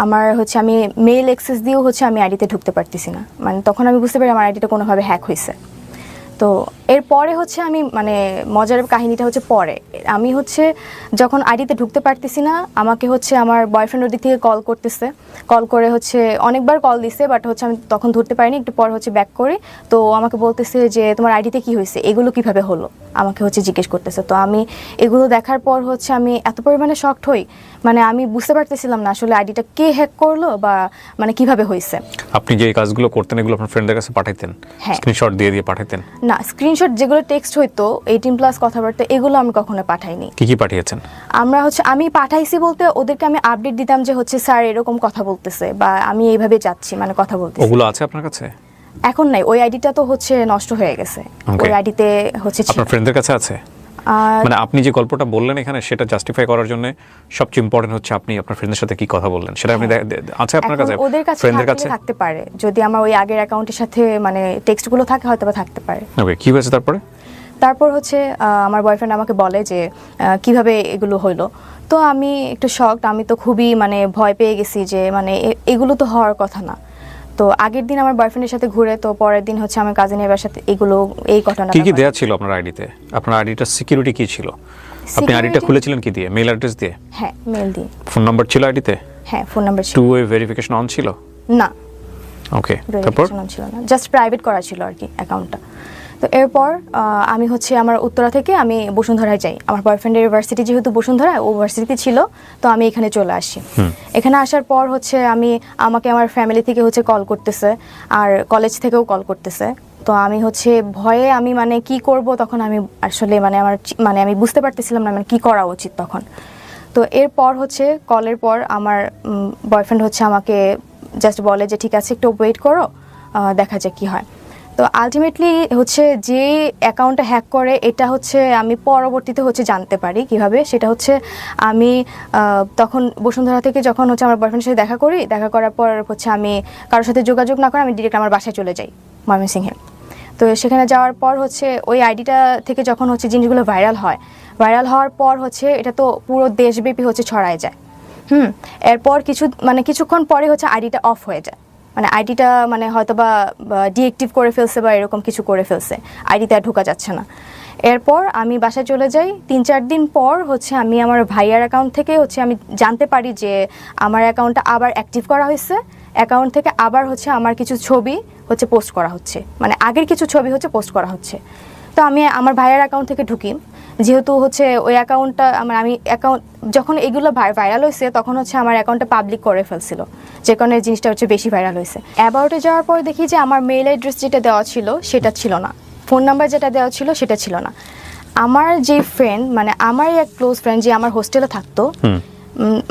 আমার হচ্ছে আমি মেইল অ্যাক্সেস দিয়েও হচ্ছে আমি আইডিতে ঢুকতে পারতেছি না। মানে তখন আমি বুঝতে পারি আমার আইডিটা কোনোভাবে হ্যাক হয়েছে। তো এরপরে হচ্ছে আমি মানে মজার কাহিনীটা হচ্ছে পরে আমি হচ্ছে যখন আইডিতে ঢুকতে পারতেছি না, আমাকে হচ্ছে আমার বয়ফ্রেন্ড ওদিক থেকে কল করতেছে, কল করে হচ্ছে অনেকবার কল দিছে, বাট হচ্ছে আমি তখন ধরতে পারিনি, একটু পর হচ্ছে ব্যাক করি। তো আমাকে বলতেছে যে তোমার আইডিতে কি হয়েছে, এগুলো কিভাবে হলো, আমাকে হচ্ছে জিজ্ঞেস করতেছে। তো আমি এগুলো দেখার পর হচ্ছে আমি এত পরিমাণে শকড হই, মানে আমি বুঝতে পারতেছিলাম না আসলে আইডিটা কে হ্যাক করলো বা মানে কিভাবে হয়েছে। আপনি যে এই কাজগুলো করতেন এগুলো আপনার ফ্রেন্ডদের কাছে পাঠাইতেন, হ্যাঁ। স্ক্রিনশট দিয়ে দিয়ে পাঠাইতেন? না, স্ক্রিনশট যেগুলো টেক্সট হইতো 18+ কথাবার্তা, এগুলো আমি কখনো পাঠাইনি। কি কি পাঠিয়েছেন? আমি পাঠাইছি বলতে ওদেরকে আমি আপডেট দিতাম যে হচ্ছে স্যার এরকম কথা বলতেছে বা আমি এইভাবে যাচ্ছি, মানে কথা বলতেছি। ওগুলো আছে আপনার কাছে? এখন নাই, ওই আইডিটা তো হচ্ছে নষ্ট হয়ে গেছে। Okay. ওই আইডিতে হচ্ছে ছিল। আপনার ফ্রেন্ডদের কাছে আছে? মানে আপনি যে গল্পটা বললেন এখানে সেটা জাস্টিফাই করার জন্য সবচেয়ে ইম্পর্টেন্ট হচ্ছে আপনি আপনার ফ্রেন্ডদের সাথে কি কথা বললেন সেটা আপনি আছে আপনার এখন কাছে? ওদের কাছে ফ্রেন্ডদের কাছে থাকতে পারে, যদি আমার ওই আগের অ্যাকাউন্টের সাথে মানে টেক্সটগুলো থাকে হয়তো বা থাকতে পারে। ওকে, কি হয়েছে তারপরে? তারপর হচ্ছে আমার বয়ফ্রেন্ড আমাকে বলে যে কিভাবে এগুলো হলো। তো আমি একটু শকড, আমি তো খুবই মানে ভয় পেয়ে গেছি যে মানে এগুলো তো হওয়ার কথা না। তো আগের দিন আমার বয়ফ্রেন্ডের সাথে ঘুরে, তো পরের দিন হচ্ছে আমার কাজিনের বাসাতে এই ঘটনা। কি কি দেয়া ছিল আপনার আইডিতে? আপনার আইডিটার সিকিউরিটি কি ছিল? আপনি আইডিটা খুলেছিলেন কি দিয়ে? মেইল অ্যাড্রেস দিয়ে? হ্যাঁ, মেইল দিয়ে। ফোন নাম্বার ছিল আইডিতে? হ্যাঁ, ফোন নাম্বার ছিল। টু ওয়ে ভেরিফিকেশন অন ছিল? না, ওকে, তারপর? ভেরিফিকেশন ছিল না, জাস্ট প্রাইভেট করা ছিল আর কি অ্যাকাউন্টটা। তো এরপর আমি হচ্ছে আমার উত্তরা থেকে আমি বসুন্ধরায় যাই। আমার বয়ফ্রেন্ডের ইউনিভার্সিটি যেহেতু বসুন্ধরায়, ও ইউনিভার্সিটিতে ছিল, তো আমি এখানে চলে আসি। এখানে আসার পর হচ্ছে আমাকে আমার ফ্যামিলি থেকে হচ্ছে কল করতেছে, আর কলেজ থেকেও কল করতেছে। তো আমি হচ্ছে ভয়ে আমি মানে কি করব তখন আমি আসলে মানে আমি বুঝতে পারতেছিলাম না মানে কি করা উচিত তখন। তো এরপর হচ্ছে কলের পর আমার বয়ফ্রেন্ড হচ্ছে আমাকে জাস্ট বলে যে ঠিক আছে, একটু ওয়েট করো, দেখা যাক কি হয়। তো আলটিমেটলি হচ্ছে যে অ্যাকাউন্টটা হ্যাক করে, এটা হচ্ছে আমি পরবর্তীতে হচ্ছে জানতে পারি কিভাবে। সেটা হচ্ছে আমি তখন বসুন্ধরা থেকে যখন হচ্ছে আমার বয়ফ্রেন্ডের সাথে দেখা করার পর হচ্ছে আমি কারোর সাথে যোগাযোগ না করে আমি ডিরেক্ট আমার বাসায় চলে যাই ময়মনসিংহে। তো সেখানে যাওয়ার পর হচ্ছে ওই আইডিটা থেকে যখন হচ্ছে জিনিসগুলো ভাইরাল হওয়ার পর হচ্ছে এটা তো পুরো দেশব্যাপী হচ্ছে ছড়ায় যায়। এরপর কিছুক্ষণ পরে হচ্ছে আইডিটা অফ হয়ে যায়, মানে আইডিটা মানে হয়তো বা ডিএক্টিভ করে ফেলছে বা এরকম কিছু করে ফেলছে, আইডিতে আর ঢোকা যাচ্ছে না। এরপর আমি বাসায় চলে যাই। 3-4 দিন পর হচ্ছে আমি আমার ভাইয়ার অ্যাকাউন্ট থেকে হচ্ছে আমি জানতে পারি যে আমার অ্যাকাউন্টটা আবার অ্যাক্টিভ করা হয়েছে। অ্যাকাউন্ট থেকে আবার হচ্ছে আমার কিছু ছবি হচ্ছে পোস্ট করা হচ্ছে, মানে আগের কিছু ছবি হচ্ছে পোস্ট করা হচ্ছে। তো আমি আমার ভাইয়ার অ্যাকাউন্ট থেকে ঢুকি, যেহেতু হচ্ছে ওই অ্যাকাউন্টটা আমি অ্যাকাউন্ট যখন এগুলো ভাইরাল হয়েছে তখন হচ্ছে আমার অ্যাকাউন্টটা পাবলিক করে ফেলছিল, যে কারণে জিনিসটা হচ্ছে বেশি ভাইরাল হয়েছে। অ্যাবাউটে যাওয়ার পর দেখি যে আমার মেইল অ্যাড্রেস যেটা দেওয়া ছিল সেটা ছিল না, ফোন নাম্বার যেটা দেওয়া ছিল সেটা ছিল না। আমার যে ফ্রেন্ড, মানে আমারই এক ক্লোজ ফ্রেন্ড যে আমার হোস্টেলে থাকতো,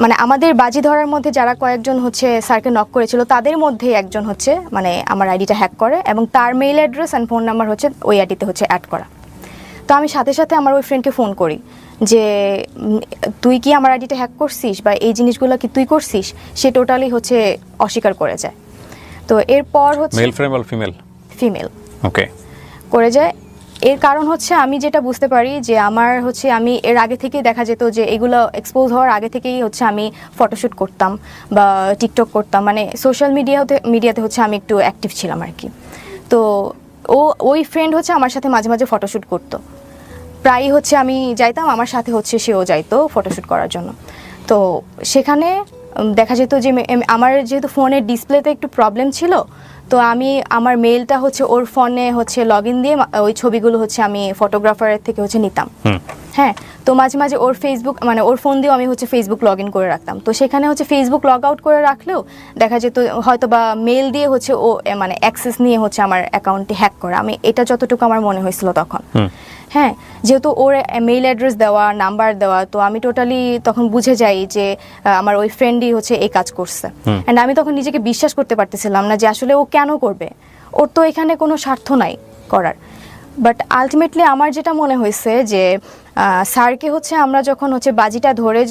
মানে আমাদের বাজি ধরার মধ্যে যারা কয়েকজন হচ্ছে স্যারকে নক করেছিল তাদের মধ্যে একজন হচ্ছে মানে আমার আইডিটা হ্যাক করে, এবং তার mail address and phone number হচ্ছে ওই আইডিতে হচ্ছে অ্যাড করা। তো আমি সাথে সাথে আমার ওই ফ্রেন্ডকে ফোন করি যে তুই কি আমার আইডিটা হ্যাক করছিস বা এই জিনিসগুলো কি তুই করছিস? সে টোটালি হচ্ছে অস্বীকার করে যায়। তো এরপর হচ্ছে মেল ফ্রেম আর ফিমেল ওকে করে যায়। এর কারণ হচ্ছে আমি যেটা বুঝতে পারি যে আমার হচ্ছে আমি এর আগে থেকেই দেখা যেত যে এগুলো এক্সপোজ হওয়ার আগে থেকেই হচ্ছে আমি ফটোশ্যুট করতাম বা টিকটক করতাম, মানে সোশ্যাল মিডিয়াতে হচ্ছে আমি একটু অ্যাক্টিভ ছিলাম আর কি। তো ওই ফ্রেন্ড হচ্ছে আমার সাথে মাঝে মাঝে ফটোশ্যুট করতো, প্রায়ই হচ্ছে আমি যাইতাম, আমার সাথে হচ্ছে সেও যাইতো ফটোশ্যুট করার জন্য। তো সেখানে দেখা যেত যে আমার যেহেতু ফোনের ডিসপ্লেতে একটু প্রবলেম ছিল, তো আমি আমার মেইলটা হচ্ছে ওর ফোনে হচ্ছে লগ ইন দিয়ে ওই ছবিগুলো হচ্ছে আমি ফটোগ্রাফারের থেকে হচ্ছে নিতাম। হ্যাঁ, তো মাঝে মাঝে ওর ফেসবুক মানে ওর ফোন দিয়েও আমি হচ্ছে ফেসবুক লগ ইন করে রাখতাম। তো সেখানে হচ্ছে ফেসবুক লগ আউট করে রাখলেও দেখা যেত হয়তো বা মেল দিয়ে হচ্ছে ও মানে অ্যাক্সেস নিয়ে হচ্ছে আমার অ্যাকাউন্টটি হ্যাক করে, আমি এটা যতটুকু আমার মনে হয়েছিল তখন। হ্যাঁ, যেহেতু ওর মেইল অ্যাড্রেস দেওয়া, নাম্বার দেওয়া, তো আমি টোটালি তখন বুঝে যাই যে আমার ওই ফ্রেন্ডই হচ্ছে এই কাজ করছে। অ্যান্ড আমি তখন নিজেকে বিশ্বাস করতে পারতেছিলাম না যে আসলে ও কেন করবে, ওর তো এখানে কোনো স্বার্থ নাই করার। বাট আলটিমেটলি আমার যেটা মনে হয়েছে যে স্যারকে হচ্ছে আমরা যখন হচ্ছে বাজিটা ধরে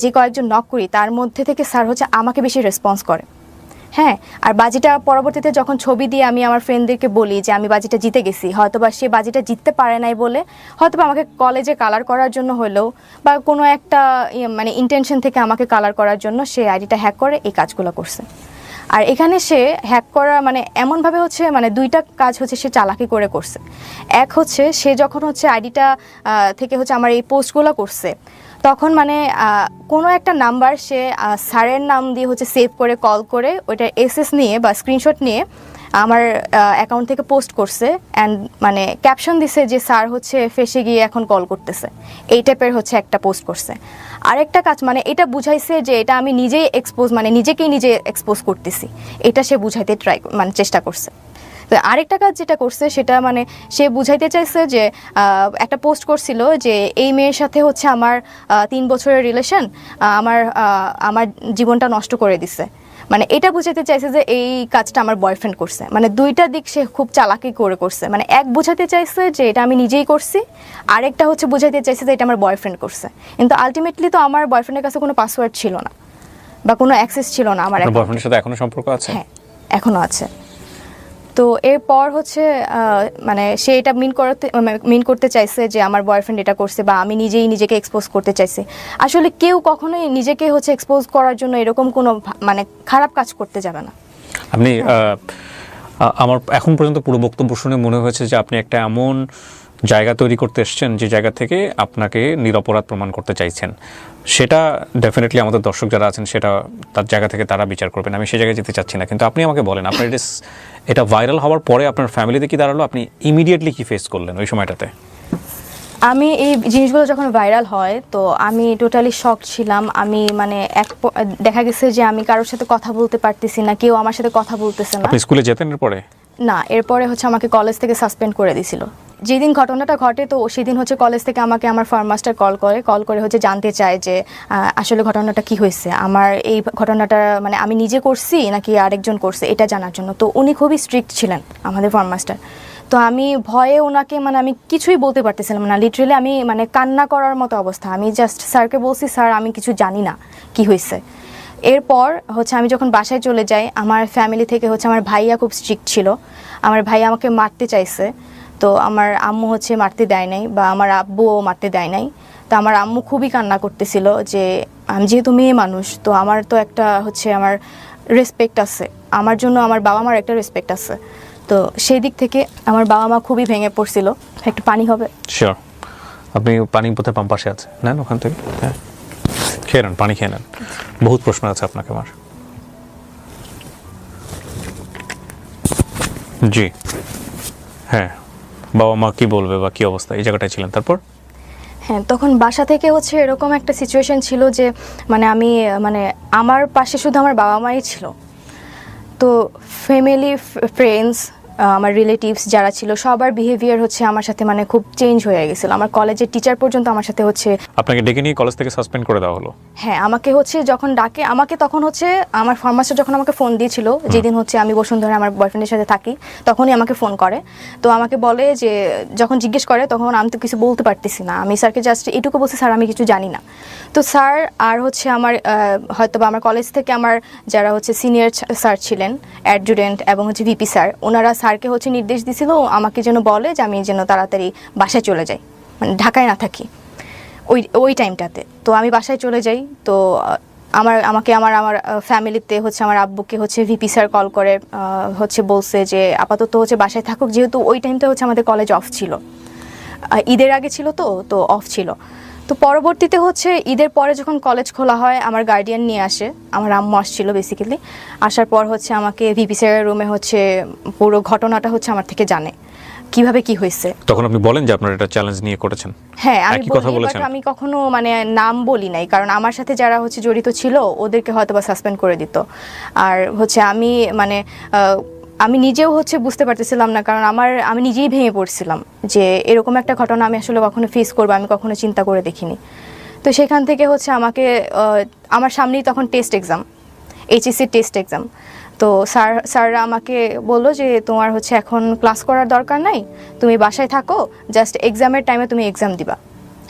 যে কয়েকজন নক করি তার মধ্যে থেকে স্যার হচ্ছে আমাকে বেশি রেসপন্স করে। হ্যাঁ, আর বাজিটা পরবর্তীতে যখন ছবি দিয়ে আমি আমার ফ্রেন্ডদেরকে বলি যে আমি বাজিটা জিতে গেছি, হয়তোবা সে বাজিটা জিততে পারে নাই বলে হয়তোবা আমাকে কলেজে কালার করার জন্য হলেও বা কোনো একটা মানে ইন্টেনশন থেকে আমাকে কালার করার জন্য সে আইডিটা হ্যাক করে এই কাজগুলো করছে। আর এখানে সে হ্যাক করা মানে এমনভাবে হচ্ছে মানে দুইটা কাজ হচ্ছে সে চালাকি করে করছে। এক হচ্ছে সে যখন হচ্ছে আইডিটা থেকে হচ্ছে আমার এই পোস্টগুলো করছে, তখন মানে কোনো একটা নাম্বার সে স্যারের নাম দিয়ে হচ্ছে সেভ করে কল করে ওইটা এসএস নিয়ে বা স্ক্রিনশট নিয়ে আমার অ্যাকাউন্ট থেকে পোস্ট করছে, অ্যান্ড মানে ক্যাপশন দিছে যে স্যার হচ্ছে ফেসে গিয়ে এখন কল করতেছে, এই টাইপের হচ্ছে একটা পোস্ট করছে। আরেকটা কাজ মানে এটা বুঝাইছে যে এটা আমি নিজেই এক্সপোজ মানে নিজেকেই নিজে এক্সপোজ করতেছি, এটা সে বুঝাইতে মানে চেষ্টা করছে। তো আরেকটা কাজ যেটা করছে সেটা মানে সে বুঝাইতে চাইছে যে একটা পোস্ট করছিল যে এই মেয়ের সাথে হচ্ছে আমার 3 বছরের রিলেশন আমার জীবনটা নষ্ট করে দিছে, মানে এটা বুঝাতে চাইছে যে এই কাজটা আমার বয়ফ্রেন্ড করছে। মানে দুইটা দিক সে খুব চালাকি করে করছে, মানে এক বুঝাতে চাইছে যে এটা আমি নিজেই করছি, আরেকটা হচ্ছে বুঝাইতে চাইছে যে এটা আমার বয়ফ্রেন্ড করছে। কিন্তু আলটিমেটলি তো আমার বয়ফ্রেন্ডের কাছে কোনো পাসওয়ার্ড ছিল না বা কোনো অ্যাক্সেস ছিল না আমার বয়ফ্রেন্ডের সাথে এখনো সম্পর্ক আছে? হ্যাঁ, এখনো আছে। তো এরপর হচ্ছে মানে সে এটা মিন করতে চাইছে যে আমার বয়ফ্রেন্ড এটা করছে বা আমি নিজেই নিজেকে এক্সপোজ করতে চাইছি। আসলে কেউ কখনোই নিজেকে হচ্ছে এক্সপোজ করার জন্য এরকম কোনো মানে খারাপ কাজ করতে যাবে না। আপনি আমার এখন পর্যন্ত পুরো বক্তব্য শুনে মনে হয়েছে যে আপনি একটা এমন জায়গা তৈরি করতে এসেছেন যে জায়গা থেকে আপনাকে নিরপরাধ প্রমাণ করতে চাইছেন। সেটা ডেফিনেটলি আমাদের দর্শক যারা আছেন সেটা তার জায়গা থেকে তারা বিচার করবেন, আমি সেই জায়গায় যেতে চাচ্ছি না। কিন্তু আপনি আমাকে বলেন, আপনার এটা ভাইরাল হওয়ার পরে আপনার ফ্যামিলিতে কি দাঁড়ালো? আপনি ইমিডিয়েটলি কি ফেস করলেন ওই সময়টাতে? আমি এই জিনিসগুলো যখন ভাইরাল হয় তো আমি টোটালি শক ছিলাম। আমি মানে দেখা গেছে যে আমি কারোর সাথে কথা বলতে পারতেছি না, কেউ আমার সাথে কথা বলতেছে না। আপনি স্কুলে যেতেন এরপরে? না, এরপরে হচ্ছে আমাকে কলেজ থেকে সাসপেন্ড করে দিয়েছিল। যেদিন ঘটনাটা ঘটে তো সেদিন হচ্ছে কলেজ থেকে আমাকে আমার ফার্ম মাস্টার কল করে হচ্ছে জানতে চায় যে আসলে ঘটনাটা কি হয়েছে, আমার এই ঘটনাটা মানে আমি নিজে করছি নাকি আরেকজন করছে এটা জানার জন্য। তো উনি খুবই স্ট্রিক্ট ছিলেন আমাদের ফার্ম মাস্টার। তো আমি ভয়ে ওনাকে মানে আমি কিছুই বলতে পারতেছিলাম না, লিটারেলি আমি মানে কান্না করার মতো অবস্থা। আমি জাস্ট স্যারকে বলছি, স্যার আমি কিছু জানি না কি হয়েছে। এরপর হচ্ছে আমি যখন বাসায় চলে যাই, আমার ফ্যামিলি থেকে হচ্ছে আমার ভাইয়া খুব স্ট্রিক্ট ছিল, আমার ভাইয়া আমাকে মারতে চাইছে। তো আমার আম্মু হচ্ছে মারতে দেয় নাই বা আমার আব্বুও মারতে দেয় নাই। তো আমার আম্মু খুবই কান্না করতেছিল যে আমি যেহেতু মেয়ে মানুষ তো আমার তো একটা হচ্ছে আমার রেসপেক্ট আছে, আমার জন্য আমার বাবা মার একটা রেসপেক্ট আছে। তো সেই দিক থেকে আমার বাবা মা খুবই ভেঙে পড়ছিল। একটু পানি হবে? শিওর। আপনি পানি বোধহয় পাম্প পাশে আছে, নেন ওখান থেকে, হ্যাঁ খেয়ে নেন, পানি খেয়ে নেন। বহুত প্রশ্ন আছে আপনাকে আমার। জি হ্যাঁ, বাবা মা কি বলবে বা কি অবস্থা, এই জায়গাটায় ছিলেন। তারপর হ্যাঁ, তখন বাসা থেকে হচ্ছে এরকম একটা সিচুয়েশন ছিল যে মানে আমি মানে আমার পাশে শুধু আমার বাবা মাই ছিল। তো ফ্যামিলি, ফ্রেন্ডস, আমার রিলেটিভস যারা ছিল সবার বিহেভিয়ার হচ্ছে আমার সাথে মানে খুব চেঞ্জ হয়ে গেছিল। আমার কলেজের টিচার পর্যন্ত আমার সাথে হচ্ছে। আপনাকে ডেকে নিয়ে কলেজ থেকে সাসপেন্ড করে দেওয়া হলো? হ্যাঁ, আমাকে হচ্ছে যখন ডাকে, আমাকে তখন হচ্ছে আমার ফার্মাসিস্ট যখন আমাকে ফোন দিয়েছিল, যেদিন হচ্ছে আমি বসুন্ধরা আমার বয়ফ্রেন্ডের সাথে থাকি, তখনই আমাকে ফোন করে। তো আমাকে বলে যে যখন জিজ্ঞেস করে তখন আমি তো কিছু বলতে পারতেছি না, আমি স্যারকে জাস্ট এটুকু বলছি, স্যার আমি কিছু জানি না। তো স্যার আর হচ্ছে আমার হয়তো বা আমার কলেজ থেকে আমার যারা হচ্ছে সিনিয়র স্যার ছিলেন, অ্যাডজুডেন্ট এবং হচ্ছে ভিপি স্যার, ওনারা স্যারকে হচ্ছে নির্দেশ দিয়েছিল আমাকে যেন বলে যে আমি যেন তাড়াতাড়ি বাসায় চলে যাই, মানে ঢাকায় না থাকি ওই টাইমটাতে। তো আমি বাসায় চলে যাই। তো আমাকে আমার ফ্যামিলিতে হচ্ছে আমার আব্বুকে হচ্ছে ভিপি স্যার কল করে হচ্ছে বলছে যে আপাতত হচ্ছে বাসায় থাকুক, যেহেতু ওই টাইমটা হচ্ছে আমাদের কলেজ অফ ছিল, ঈদের আগে ছিল তো অফ ছিল। তো পরবর্তীতে হচ্ছে ঈদের পরে যখন কলেজ খোলা হয় আমার গার্ডিয়ান নিয়ে আসে, আমার আম্মু আসছিল বেসিক্যালি। আসার পর হচ্ছে আমাকে ভিপি স্যারের রুমে হচ্ছে পুরো ঘটনাটা হচ্ছে আমার থেকে জানে কিভাবে কি হয়েছে। তখন আপনি বলেন যে আপনারা এটা চ্যালেঞ্জ নিয়ে করেছেন? হ্যাঁ, আমি কথা বলেছেন। আমি কখনো মানে নাম বলি নাই, কারণ আমার সাথে যারা হচ্ছে জড়িত ছিল ওদেরকে হয়তো বা সাসপেন্ড করে দিত। আর হচ্ছে আমি মানে আমি নিজেও হচ্ছে বুঝতে পারতেছিলাম না, কারণ আমি নিজেই ভেঙে পড়ছিলাম যে এরকম একটা ঘটনা আমি আসলে কখনো ফেস করবো, আমি কখনো চিন্তা করে দেখিনি। তো সেখান থেকে হচ্ছে আমাকে আমার সামনেই তখন test exam, HSC test exam. তো স্যাররা আমাকে বললো যে তোমার হচ্ছে এখন ক্লাস করার দরকার নাই, তুমি বাসায় থাকো, জাস্ট এক্সামের টাইমে তুমি এক্সাম দিবা।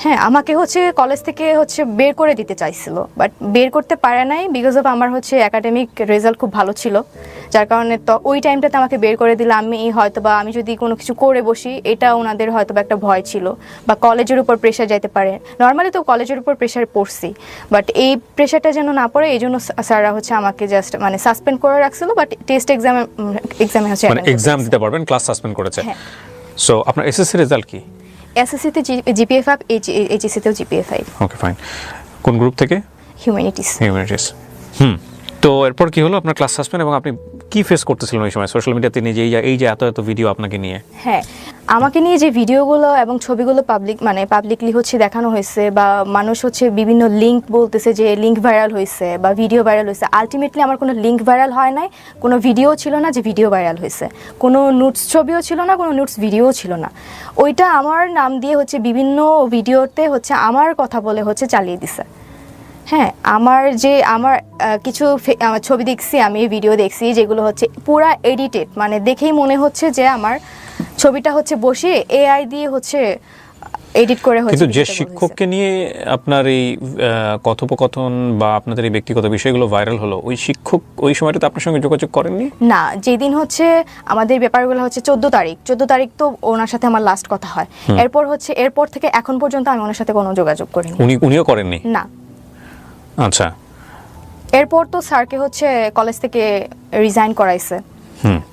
হ্যাঁ, আমাকে হচ্ছে কলেজ থেকে হচ্ছে বের করে দিতে চাইছিল, বাট বের করতে পারে নাই বিকজ অফ আমার হচ্ছে একাডেমিক রেজাল্ট খুব ভালো ছিল, যার কারণে তো ওই টাইমটাতে আমাকে বের করে দিলে আমি হয়তো বা আমি যদি কোনো কিছু করে বসি এটা ওনাদের হয়তো বা একটা ভয় ছিল, বা কলেজের উপর প্রেশার যাইতে পারে। নর্মালি তো কলেজের উপর প্রেশার পড়ছি, বাট এই প্রেশারটা যেন না পড়ে এই জন্য স্যাররা হচ্ছে আমাকে জাস্ট মানে সাসপেন্ড করে রাখছিল, বাট টেস্ট এক্সামে হচ্ছে মানে এক্সাম দিতে পারবেন, ক্লাস সাসপেন্ড করেছে। হ্যাঁ। সো আপনার এসএসসি রেজাল্ট কি? এসএসসিতে জিপিএ 5, এইচএসসিতেও জিপিএ 5। Okay fine. কোন গ্রুপ থেকে? হিউম্যানিটিস। হিউম্যানিটিস। তো এরপর কি হলো? আপনার ক্লাস সাসপেন্ড, এবং আপনি কি ফেস করতেছিলেন ওই সময় সোশ্যাল মিডিয়াতে নিয়ে, যে এই যে এত এত ভিডিও আপনাকে নিয়ে? হ্যাঁ, আমাকে নিয়ে যে ভিডিওগুলো এবং ছবিগুলো পাবলিকলি হচ্ছে দেখানো হয়েছে, বা মানুষ হচ্ছে বিভিন্ন লিঙ্ক বলতেছে যে লিঙ্ক ভাইরাল হয়েছে বা ভিডিও ভাইরাল হয়েছে। আলটিমেটলি আমার কোনো লিঙ্ক ভাইরাল হয় নাই, কোনো ভিডিও ছিল না যে ভিডিও ভাইরাল হয়েছে, কোনো নোটস ছবিও ছিল না, কোনো নোটস ভিডিও ছিল না। ওইটা আমার নাম দিয়ে হচ্ছে বিভিন্ন ভিডিওতে হচ্ছে আমার কথা বলে হচ্ছে চালিয়ে দিছে। হ্যাঁ, আমার কিছু আমার ছবি দেখছি, আমি ভিডিও দেখছি যেগুলো হচ্ছে পুরা এডিটেড, মানে দেখেই মনে হচ্ছে যে আমার ছবিটা হচ্ছে বসে এআই দিয়ে হচ্ছে এডিট করে হচ্ছে। কিন্তু যে শিক্ষককে নিয়ে আপনার এই কথোপকথন বা আপনাদের এই ব্যক্তিগত বিষয়গুলো ভাইরাল হলো, ওই শিক্ষক ওই সময়টাতে আপনার সঙ্গে যোগাযোগ করেননি? না, যেদিন হচ্ছে আমাদের ব্যাপারগুলো হচ্ছে 14 তারিখ তো ওনার সাথে আমার লাস্ট কথা হয়। এরপর থেকে এখন পর্যন্ত আমি ওনার সাথে কোনো যোগাযোগ করিনি। উনিও করেননি? না। আচ্ছা। এরপর তো স্যারকে হচ্ছে কলেজ থেকে রিজাইন করাইছে,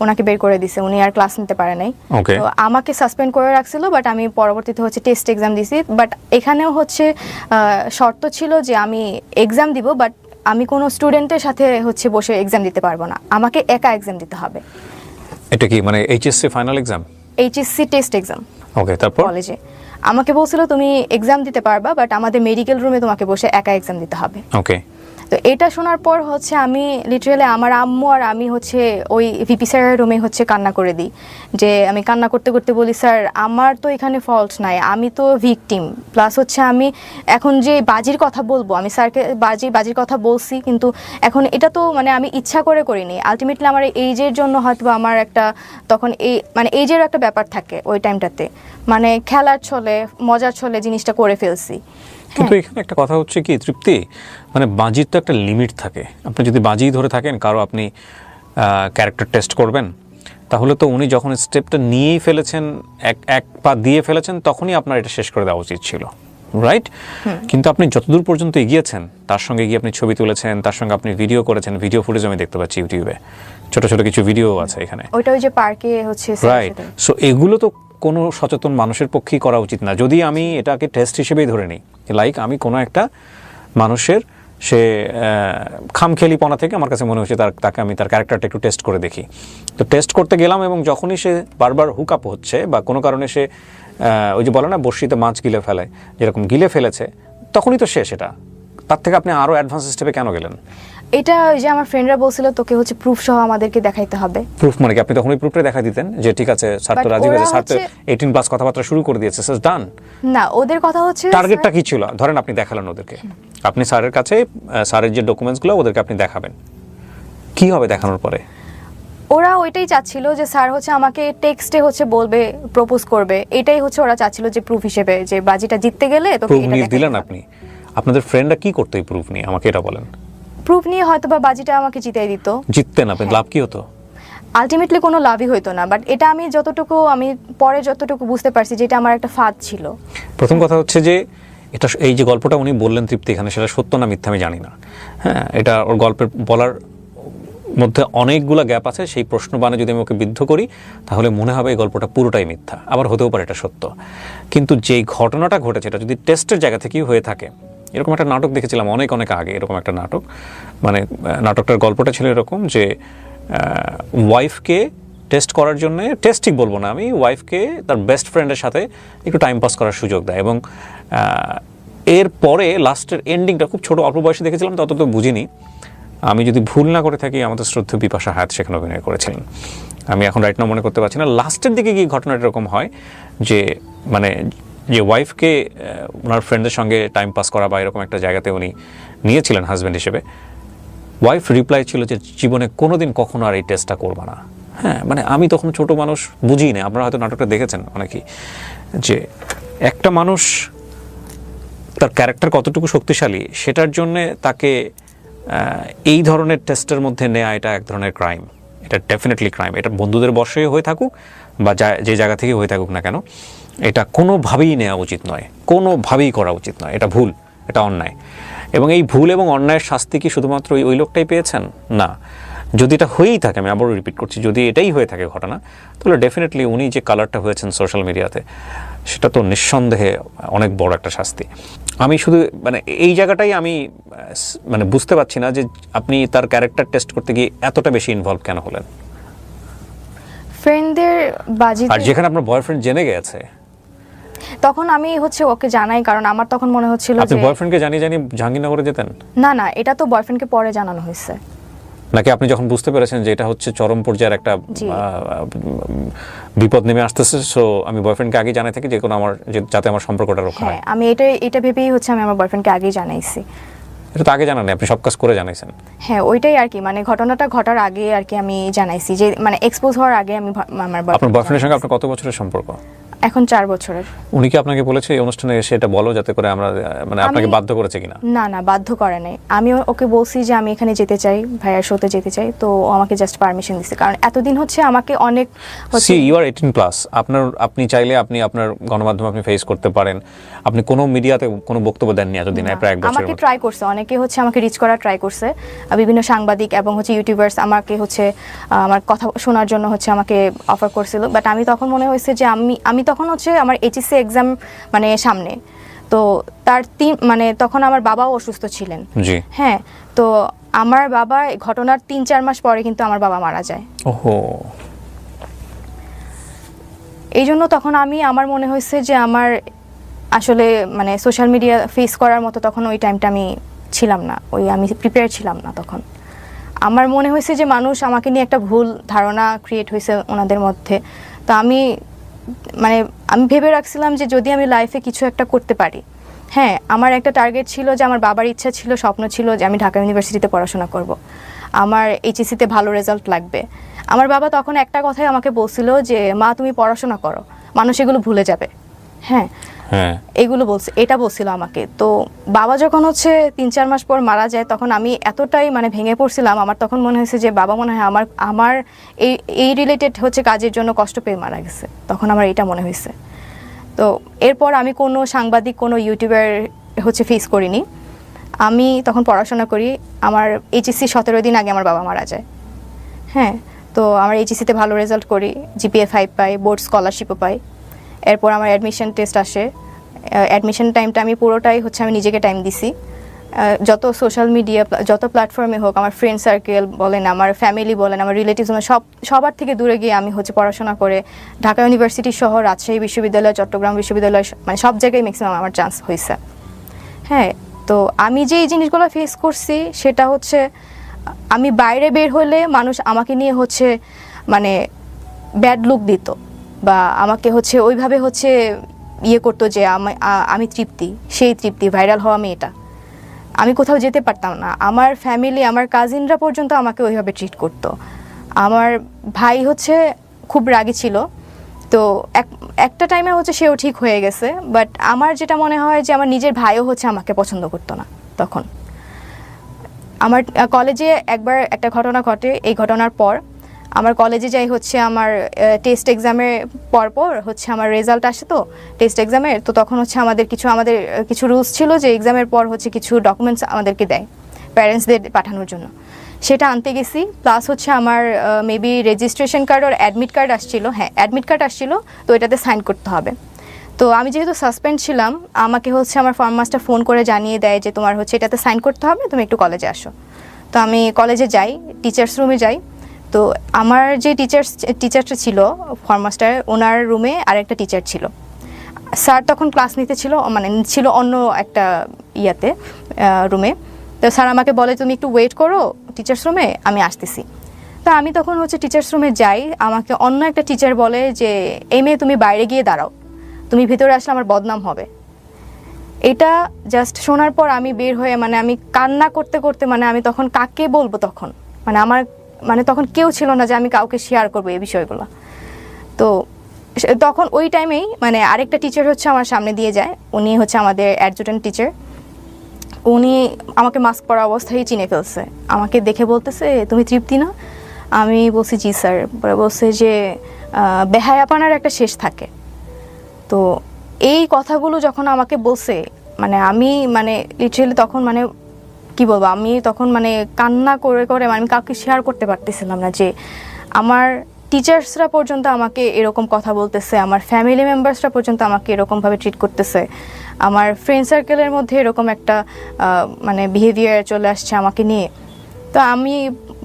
ওনাকে বের করে দিছে, উনি আর ক্লাস নিতে পারে নাই। তো আমাকে সাসপেন্ড করে রাখছিল, বাট আমি পরবর্তীতে হচ্ছে টেস্ট এক্সাম দিছি। বাট এখানেও হচ্ছে শর্ত ছিল যে আমি এক্সাম দিব, বাট আমি কোনো স্টুডেন্টের সাথে হচ্ছে বসে এক্সাম দিতে পারবো না, আমাকে একা এক্সাম দিতে হবে। এটা কি মানে HSC final exam? HSC test exam. Okay, তারপর কলেজে আমাকে বলছিল তুমি এক্সাম দিতে পারবা, বাট আমাদের মেডিকেল রুমে তোমাকে বসে একা এক্সাম দিতে হবে। ওকে। তো এটা শোনার পর হচ্ছে আমি লিটারালি আমার আম্মু আর আমি হচ্ছে ওই ভিপি স্যারের রুমে হচ্ছে কান্না করে দিই, যে আমি কান্না করতে করতে বলি স্যার আমার তো এখানে ফল্ট নাই, আমি তো ভিকটিম, প্লাস হচ্ছে আমি এখন যে বাজির কথা বলবো, আমি স্যারকে বাজির কথা বলছি, কিন্তু এখন এটা তো মানে আমি ইচ্ছা করে করিনি, আলটিমেটলি আমার এইজের জন্য হয়তো আমার একটা তখন মানে এইজের একটা ব্যাপার থাকে ওই টাইমটাতে, মানে খেলার ছলে মজার ছলে জিনিসটা করে ফেলছি। কিন্তু এখানে একটা কথা হচ্ছে কি তৃপ্তি, মানে বাজির তো একটা লিমিট থাকে। আপনি যদি বাজি ধরে থাকেন কারো আপনি ক্যারেক্টার টেস্ট করবেন, তাহলে তো উনি যখন স্টেপটা নিয়েই ফেলেছেন, এক পা দিয়ে ফেলেছেন, তখনই আপনার এটা শেষ করে দেওয়া উচিত ছিল, রাইট? কিন্তু আপনি যতদূর পর্যন্ত এগিয়েছেন, তার সঙ্গে গিয়ে আপনি ছবি তুলেছেন, তার সঙ্গে আপনি ভিডিও করেছেন, ভিডিও ফুটেজ আমি দেখতে পাচ্ছি ইউটিউবে, ছোট ছোট কিছু ভিডিও আছে এখানে, ওইটা ওই যে পার্কে হচ্ছে, রাইট? সো এগুলো তো কোনো সচেতন মানুষের পক্ষেই করা উচিত না। যদি আমি এটাকে টেস্ট হিসেবেই ধরে নিই, লাইক আমি কোনো একটা মানুষের সে খামখেয়ালিপনা থেকে আমার কাছে মনে হচ্ছে তাকে আমি তার ক্যারেক্টারটা একটু টেস্ট করে দেখি, তো টেস্ট করতে গেলাম, এবং যখনই সে বারবার হুক আপ হচ্ছে বা কোনো কারণে সে ওই যে বলে না বড়শিতে মাছ গিলে ফেলে, যেরকম গিলে ফেলেছে, তখনই তো শেষ। এটা তার থেকে আপনি আরও অ্যাডভান্স স্টেপে কেন গেলেন? এটা যে আমার ফ্রেন্ডরা বলছিল তোকে হচ্ছে প্রুফ সহ আমাদেরকে দেখাইতে হবে। প্রুফ মানে কি? আপনি তখন ওই প্রুফটা দেখা দিতেন যে ঠিক আছে স্যার তো রাজি হয়েছে, স্যার তো 18+ কথাবার্তা শুরু করে দিয়েছে, স্যার ডান। না, ওদের কথা হচ্ছে টার্গেটটা কি ছিল? ধরেন আপনি দেখালেন ওদেরকে, আপনি স্যারের কাছে স্যারের যে ডকুমেন্টসগুলো ওদেরকে আপনি দেখাবেন, কি হবে দেখানোর পরে? ওরা ওইটাই চাচ্ছিল যে স্যার হচ্ছে আমাকে টেক্সটে হচ্ছে বলবে, প্রপোজ করবে, এটাই হচ্ছে ওরা চাচ্ছিল যে প্রুফ হিসেবে, যে বাজিটা জিততে গেলে তোকে প্রুফ এটা নিয়ে দেখাতে দিলেন হবে। আপনি? আপনাদের ফ্রেন্ডরা কি করতো এই প্রুফ নিয়ে, আমাকে এটা বলেন। প্রুফ নিয়ে হয়তো বা বাজিটা আমাকে জিতাই দিত। জিততেন আপনি, লাভ কি হতো? আলটিমেটলি কোনো লাভই হইতো না, বাট এটা আমি পরে যতটুকু বুঝতে পারছি যে এটা আমার একটা ফাঁদ ছিল। প্রথম কথা হচ্ছে যে এটা, এই যে গল্পটা উনি বললেন তৃপ্তি এখানে, সেটা সত্য না মিথ্যা আমি জানি না। হ্যাঁ, এটা ওর গল্পের বলার মধ্যে অনেকগুলো গ্যাপ আছে। সেই প্রশ্নবাণে যদি আমি ওকে বিদ্ধ করি তাহলে মনে হবে এই গল্পটা পুরোটাই মিথ্যা, আবার হতেও পারে এটা সত্য। কিন্তু যেই ঘটনাটা ঘটেছে এটা যদি টেস্টের জায়গা থেকেই হয়ে থাকে, এরকম একটা নাটক দেখেছিলাম অনেক আগে, এরকম একটা নাটক, মানে নাটকটার গল্পটা ছিল এরকম যে ওয়াইফকে টেস্ট করার জন্য, টেস্ট ঠিক বলবো না আমি, ওয়াইফকে তার বেস্ট ফ্রেন্ডের সাথে একটু টাইম পাস করার সুযোগ দেয়, এবং এর পরে লাস্টের এন্ডিংটা খুব ছোট অল্প বয়সে দেখেছিলাম, তত তো বুঝিনি। আমি যদি ভুল না করে থাকি আমাদের শ্রদ্ধেয় বিপাশা হায়াত সেখানে অভিনয় করেছিলেন, আমি এখন রাইট নাও মনে করতে পারছি না। লাস্টের দিকে গিয়ে ঘটনাটা এরকম হয় যে মানে যে ওয়াইফকে ওনার ফ্রেন্ডের সঙ্গে টাইম পাস করা বা এরকম একটা জায়গাতে উনি নিয়েছিলেন হাজব্যান্ড হিসেবে, ওয়াইফ রিপ্লাই ছিল যে জীবনে কোনোদিন কখনো আর এই টেস্টটা করবা না। হ্যাঁ, মানে আমি তখন ছোট মানুষ, বুঝি না, আপনারা হয়তো নাটকটা দেখেছেন অনেকেই, যে একটা মানুষ তার ক্যারেক্টার কতটুকু শক্তিশালী সেটার জন্যে তাকে এই ধরনের টেস্টের মধ্যে নেওয়া এটা এক ধরনের ক্রাইম। এটা ডেফিনেটলি ক্রাইম। এটা বন্ধুদের বশে হয়ে থাকুক বা যে জায়গা থেকে হয়ে থাকুক না কেন, এটা কোনোভাবেই নেওয়া উচিত নয়, কোনোভাবেই করা উচিত নয়। এটা ভুল, এটা অন্যায়। এবং এই ভুল এবং অন্যায়ের শাস্তি কি শুধুমাত্র ওই লোকটাই পেয়েছেন? না, যদি এটা হয়েই থাকে, আমি আবারও রিপিট করছি, যদি এটাই হয়ে থাকে ঘটনা, তাহলে ডেফিনেটলি উনি যে কালারটা হয়েছেন সোশ্যাল মিডিয়াতে, সেটা তো নিঃসন্দেহে অনেক বড় একটা শাস্তি। আমি শুধু মানে এই জায়গাটাই আমি মানে বুঝতে পারছি না যে আপনি তার ক্যারেক্টার টেস্ট করতে গিয়ে এতটা বেশি ইনভলভ কেন হলেন। ফ্রেন্ডদের বাজিতে, আর যেখানে আপনার বয়ফ্রেন্ড জেনে গেছে, তখন আমি হচ্ছে ওকে জানাই, কারণ আমার তখন মনে হচ্ছিল আপনি যে বয়ফ্রেন্ডকে জানিয়ে জাহাঙ্গীরনগরে যেতেন? না না, এটা তো বয়ফ্রেন্ডকে পরে জানানো হয়েছে। নাকি আপনি যখন বুঝতে পেরেছেন যে এটা হচ্ছে চরম পর্যায়ের একটা জি। বিপদ নেমে আসতেছে, সো আমি বয়ফ্রেন্ডকে আগে জানাই থাকি যে কোনো আমার যাতে আমার সম্পর্কটা রক্ষা হয়? হ্যাঁ, আমি এটা ভেবেই হচ্ছে আমি আমার বয়ফ্রেন্ডকে আগেই জানাইছি। এটা তো আগে জানান নাই, আপনি সব কাজ করে জানাইছেন। হ্যাঁ, ওইটাই আর কি, মানে ঘটনাটা ঘটার আগে আর কি আমি জানাইছি, যে মানে এক্সপোজ হওয়ার আগে আমি আমার আপনার বয়ফ্রেন্ডের সঙ্গে আপনার কত বছরের সম্পর্ক? এখন 4 বছরের। উনি কি আপনাকে বলেছে এই অনুষ্ঠানে এসে এটা বলো, যাতে করে আমরা মানে আপনাকে বাধ্য করেছে কিনা? না না, বাধ্য করে নাই। আমি ওকে বলছি যে আমি এখানে যেতে চাই, ভাইয়ার শোতে যেতে চাই, তো ও আমাকে জাস্ট পারমিশন দিছে, কারণ এতদিন হচ্ছে আমাকে অনেক সি ইউ আর 18 প্লাস। আপনি চাইলে আপনি আপনার গণমাধ্যমে আপনি ফেস করতে পারেন। আপনি কোনো মিডিয়াতে কোনো বক্তব্য দেননি এতদিন, প্রায় 1 বছর। আমাকে ট্রাই করছে, অনেকে হচ্ছে আমাকে রিচ করার ট্রাই করছে, বিভিন্ন সাংবাদিক এবং হচ্ছে ইউটিউবার্স আমাকে হচ্ছে আমার কথা শোনার জন্য হচ্ছে আমাকে অফার করছিল, বাট আমি তখন মনে হয়েছে যে আমি তখন হচ্ছে আমার এইচএসসি এক্সাম মানে সামনে, তো তার মানে তখন আমার বাবাও অসুস্থ ছিলেন। জি। হ্যাঁ, তো আমার বাবা ঘটনার 3-4 মাস পরে কিন্তু আমার বাবা মারা যায়। ওহো। এই জন্য তখন আমার মনে হয়েছে যে আমার আসলে মানে সোশ্যাল মিডিয়া ফেস করার মতো তখন ওই টাইমটা আমি ছিলাম না, আমি প্রিপেয়ার ছিলাম না তখন। আমার মনে হয়েছে যে মানুষ আমাকে নিয়ে একটা ভুল ধারণা ক্রিয়েট হয়েছে ওনাদের মধ্যে। তো আমি ভেবে রাখছিলাম যে যদি আমি লাইফে কিছু একটা করতে পারি, হ্যাঁ, আমার একটা টার্গেট ছিল যে আমার বাবার ইচ্ছা ছিল, স্বপ্ন ছিল যে আমি ঢাকা ইউনিভার্সিটিতে পড়াশোনা করব, আমার এইচএসসিতে ভালো রেজাল্ট লাগবে। আমার বাবা তখন একটা কথাই আমাকে বলছিল যে মা তুমি পড়াশোনা করো, মানুষ এগুলো ভুলে যাবে। হ্যাঁ, এগুলো এটা বলছিল আমাকে। তো বাবা যখন হচ্ছে 3-4 মাস পর মারা যায়, তখন আমি এতটাই মানে ভেঙে পড়ছিলাম। আমার তখন মনে হয়েছে যে বাবা মনে হয় আমার এই রিলেটেড হচ্ছে কাজের জন্য কষ্ট পেয়ে মারা গেছে, তখন আমার এটা মনে হয়েছে। তো এরপর আমি কোনো সাংবাদিক, কোনো ইউটিউবার হচ্ছে ফেস করিনি। আমি তখন পড়াশোনা করি। আমার এইচএসসি 17 দিন আগে আমার বাবা মারা যায়। হ্যাঁ, তো আমার এইচএসসিতে ভালো রেজাল্ট করি, জিপিএ 5 পাই, বোর্ড স্কলারশিপও পাই। এরপর আমার অ্যাডমিশন টেস্ট আসে। অ্যাডমিশন টাইমটা আমি পুরোটাই হচ্ছে আমি নিজেকে টাইম দিছি। যত সোশ্যাল মিডিয়া, যত প্ল্যাটফর্মে হোক, আমার ফ্রেন্ড সার্কেল বলেন, আমার ফ্যামিলি বলেন, আমার রিলেটিভস, সবার থেকে দূরে গিয়ে আমি হচ্ছে পড়াশোনা করে ঢাকা ইউনিভার্সিটি সহ রাজশাহী বিশ্ববিদ্যালয়, চট্টগ্রাম বিশ্ববিদ্যালয়, মানে সব জায়গায় ম্যাক্সিমাম আমার চান্স হয়েছে। হ্যাঁ, তো আমি যে এই জিনিসগুলো ফেস করছি সেটা হচ্ছে আমি বাইরে বের হলে মানুষ আমাকে নিয়ে হচ্ছে মানে ব্যাড লুক দিত, বা আমাকে হচ্ছে ওইভাবে হচ্ছে করতো যে আমি সেই তৃপ্তি ভাইরাল হওয়া মেয়েটা। আমি কোথাও যেতে পারতাম না। আমার ফ্যামিলি, আমার কাজিনরা পর্যন্ত আমাকে ওইভাবে ট্রিট করতো। আমার ভাই হচ্ছে খুব রাগী ছিল, তো একটা টাইমে হচ্ছে সেও ঠিক হয়ে গেছে, বাট আমার যেটা মনে হয় যে আমার নিজের ভাইও হচ্ছে আমাকে পছন্দ করতো না তখন। আমার কলেজে একবার একটা ঘটনা ঘটে। এই ঘটনার পর আমার কলেজে যাই হচ্ছে আমার টেস্ট এক্সামের পর হচ্ছে আমার রেজাল্ট আসে, তো টেস্ট এক্সামের, তো তখন হচ্ছে আমাদের কিছু রুলস ছিল যে এক্সামের পর হচ্ছে কিছু ডকুমেন্টস আমাদেরকে দেয় প্যারেন্টসদের পাঠানোর জন্য। সেটা আনতে গেছি, প্লাস হচ্ছে আমার মেবি রেজিস্ট্রেশন কার্ড আর অ্যাডমিট কার্ড আসছিল। হ্যাঁ, অ্যাডমিট কার্ড আসছিল, তো এটাতে সাইন করতে হবে। তো আমি যেহেতু সাসপেন্ড ছিলাম, আমাকে হচ্ছে আমার ফার্ম মাস্টার ফোন করে জানিয়ে দেয় যে তোমার হচ্ছে এটাতে সাইন করতে হবে, তুমি একটু কলেজে আসো। তো আমি কলেজে যাই, টিচার্স রুমে যাই। তো আমার যে টিচারটা ছিল ফার্ম মাস্টার, ওনার রুমে আরেকটা টিচার ছিল। স্যার তখন ক্লাস নিতে ছিল অন্য একটা রুমে। তো স্যার আমাকে বলে তুমি একটু ওয়েট করো টিচার্স রুমে, আমি আসতেছি। তো আমি তখন হচ্ছে টিচার্স রুমে যাই, আমাকে অন্য একটা টিচার বলে যে এই মেয়ে তুমি বাইরে গিয়ে দাঁড়াও, তুমি ভিতরে আসলে আমার বদনাম হবে। এটা জাস্ট শোনার পর আমি বের হয়ে আমি কান্না করতে করতে আমি তখন কাকে বলবো, তখন আমার তখন কেউ ছিল না যে আমি কাউকে শেয়ার করবো এই বিষয়গুলো। তো তখন ওই টাইমেই মানে আরেকটা টিচার হচ্ছে আমার সামনে দিয়ে যায়, উনি হচ্ছে আমাদের অ্যাডজুটেন্ট টিচার। উনি আমাকে মাস্ক পরা অবস্থায় চিনে ফেলছে, আমাকে দেখে বলতেছে তুমি তৃপ্তি না? আমি বলছি জি স্যার। পরে বলছে যে বেহায়াপনার একটা শেষ থাকে। তো এই কথাগুলো যখন আমাকে বলছে মানে আমি মানে লিটারেলি তখন মানে কি বলবো, আমি তখন মানে কান্না করে করে আমি কাউকে শেয়ার করতে পারতেছিলাম না যে আমার টিচার্সরা পর্যন্ত আমাকে এরকম কথা বলতেছে, আমার ফ্যামিলি মেম্বার্সরা পর্যন্ত আমাকে এরকমভাবে ট্রিট করতেছে, আমার ফ্রেন্ড সার্কেলের মধ্যে এরকম একটা মানে বিহেভিয়ার চলে আসছে আমাকে নিয়ে। তো আমি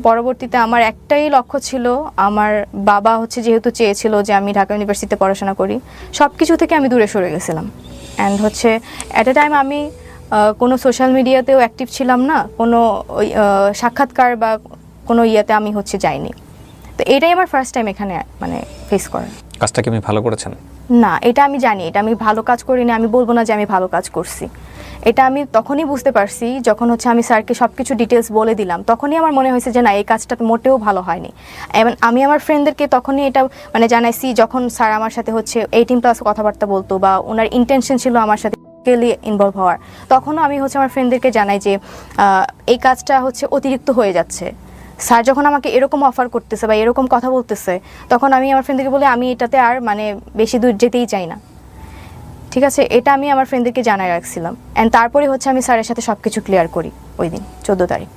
পরবর্তীতে আমার একটাই লক্ষ্য ছিল, আমার বাবা হচ্ছে যেহেতু চেয়েছিল যে আমি ঢাকা ইউনিভার্সিটিতে পড়াশোনা করি, সব কিছু থেকে আমি দূরে সরে গেছিলাম। অ্যান্ড হচ্ছে অ্যাট এ টাইম আমি কোনো সোশ্যাল মিডিয়াতেও অ্যাক্টিভ ছিলাম না, কোনো সাক্ষাৎকার বা কোনো ইয়েতে আমি হচ্ছে যাইনি। তো এটাই আমার ফার্স্ট টাইম এখানে মানে ফেস করার। কাজটা কি আপনি ভালো করেছেন? না, এটা আমি জানি এটা আমি ভালো কাজ করিনি, আমি বলবো না যে আমি ভালো কাজ করছি। এটা আমি তখনই বুঝতে পারছি যখন হচ্ছে আমি স্যারকে সব কিছু ডিটেলস বলে দিলাম, তখনই আমার মনে হয়েছে যে না, এই কাজটা মোটেও ভালো হয়নি। এবং আমি আমার ফ্রেন্ডদেরকে তখনই এটা মানে জানাইছি যখন স্যার আমার সাথে হচ্ছে 18+ কথাবার্তা বলতো বা ওনার ইন্টেনশন ছিল আমার সাথে ইনভলভ হওয়ার, তখনও আমি হচ্ছে আমার ফ্রেন্ডদেরকে জানাই যে এই কাজটা হচ্ছে অতিরিক্ত হয়ে যাচ্ছে। স্যার যখন আমাকে এরকম অফার করতেছে বা এরকম কথা বলতেছে, তখন আমি আমার ফ্রেন্ডদেরকে বলে আমি এটাতে আর মানে বেশি দূর যেতেই চাই না। ঠিক আছে, এটা আমি আমার ফ্রেন্ডদেরকে জানাই রাখছিলাম। অ্যান্ড তারপরে হচ্ছে আমি স্যারের সাথে সব কিছু ক্লিয়ার করি ওই দিন 14 তারিখ।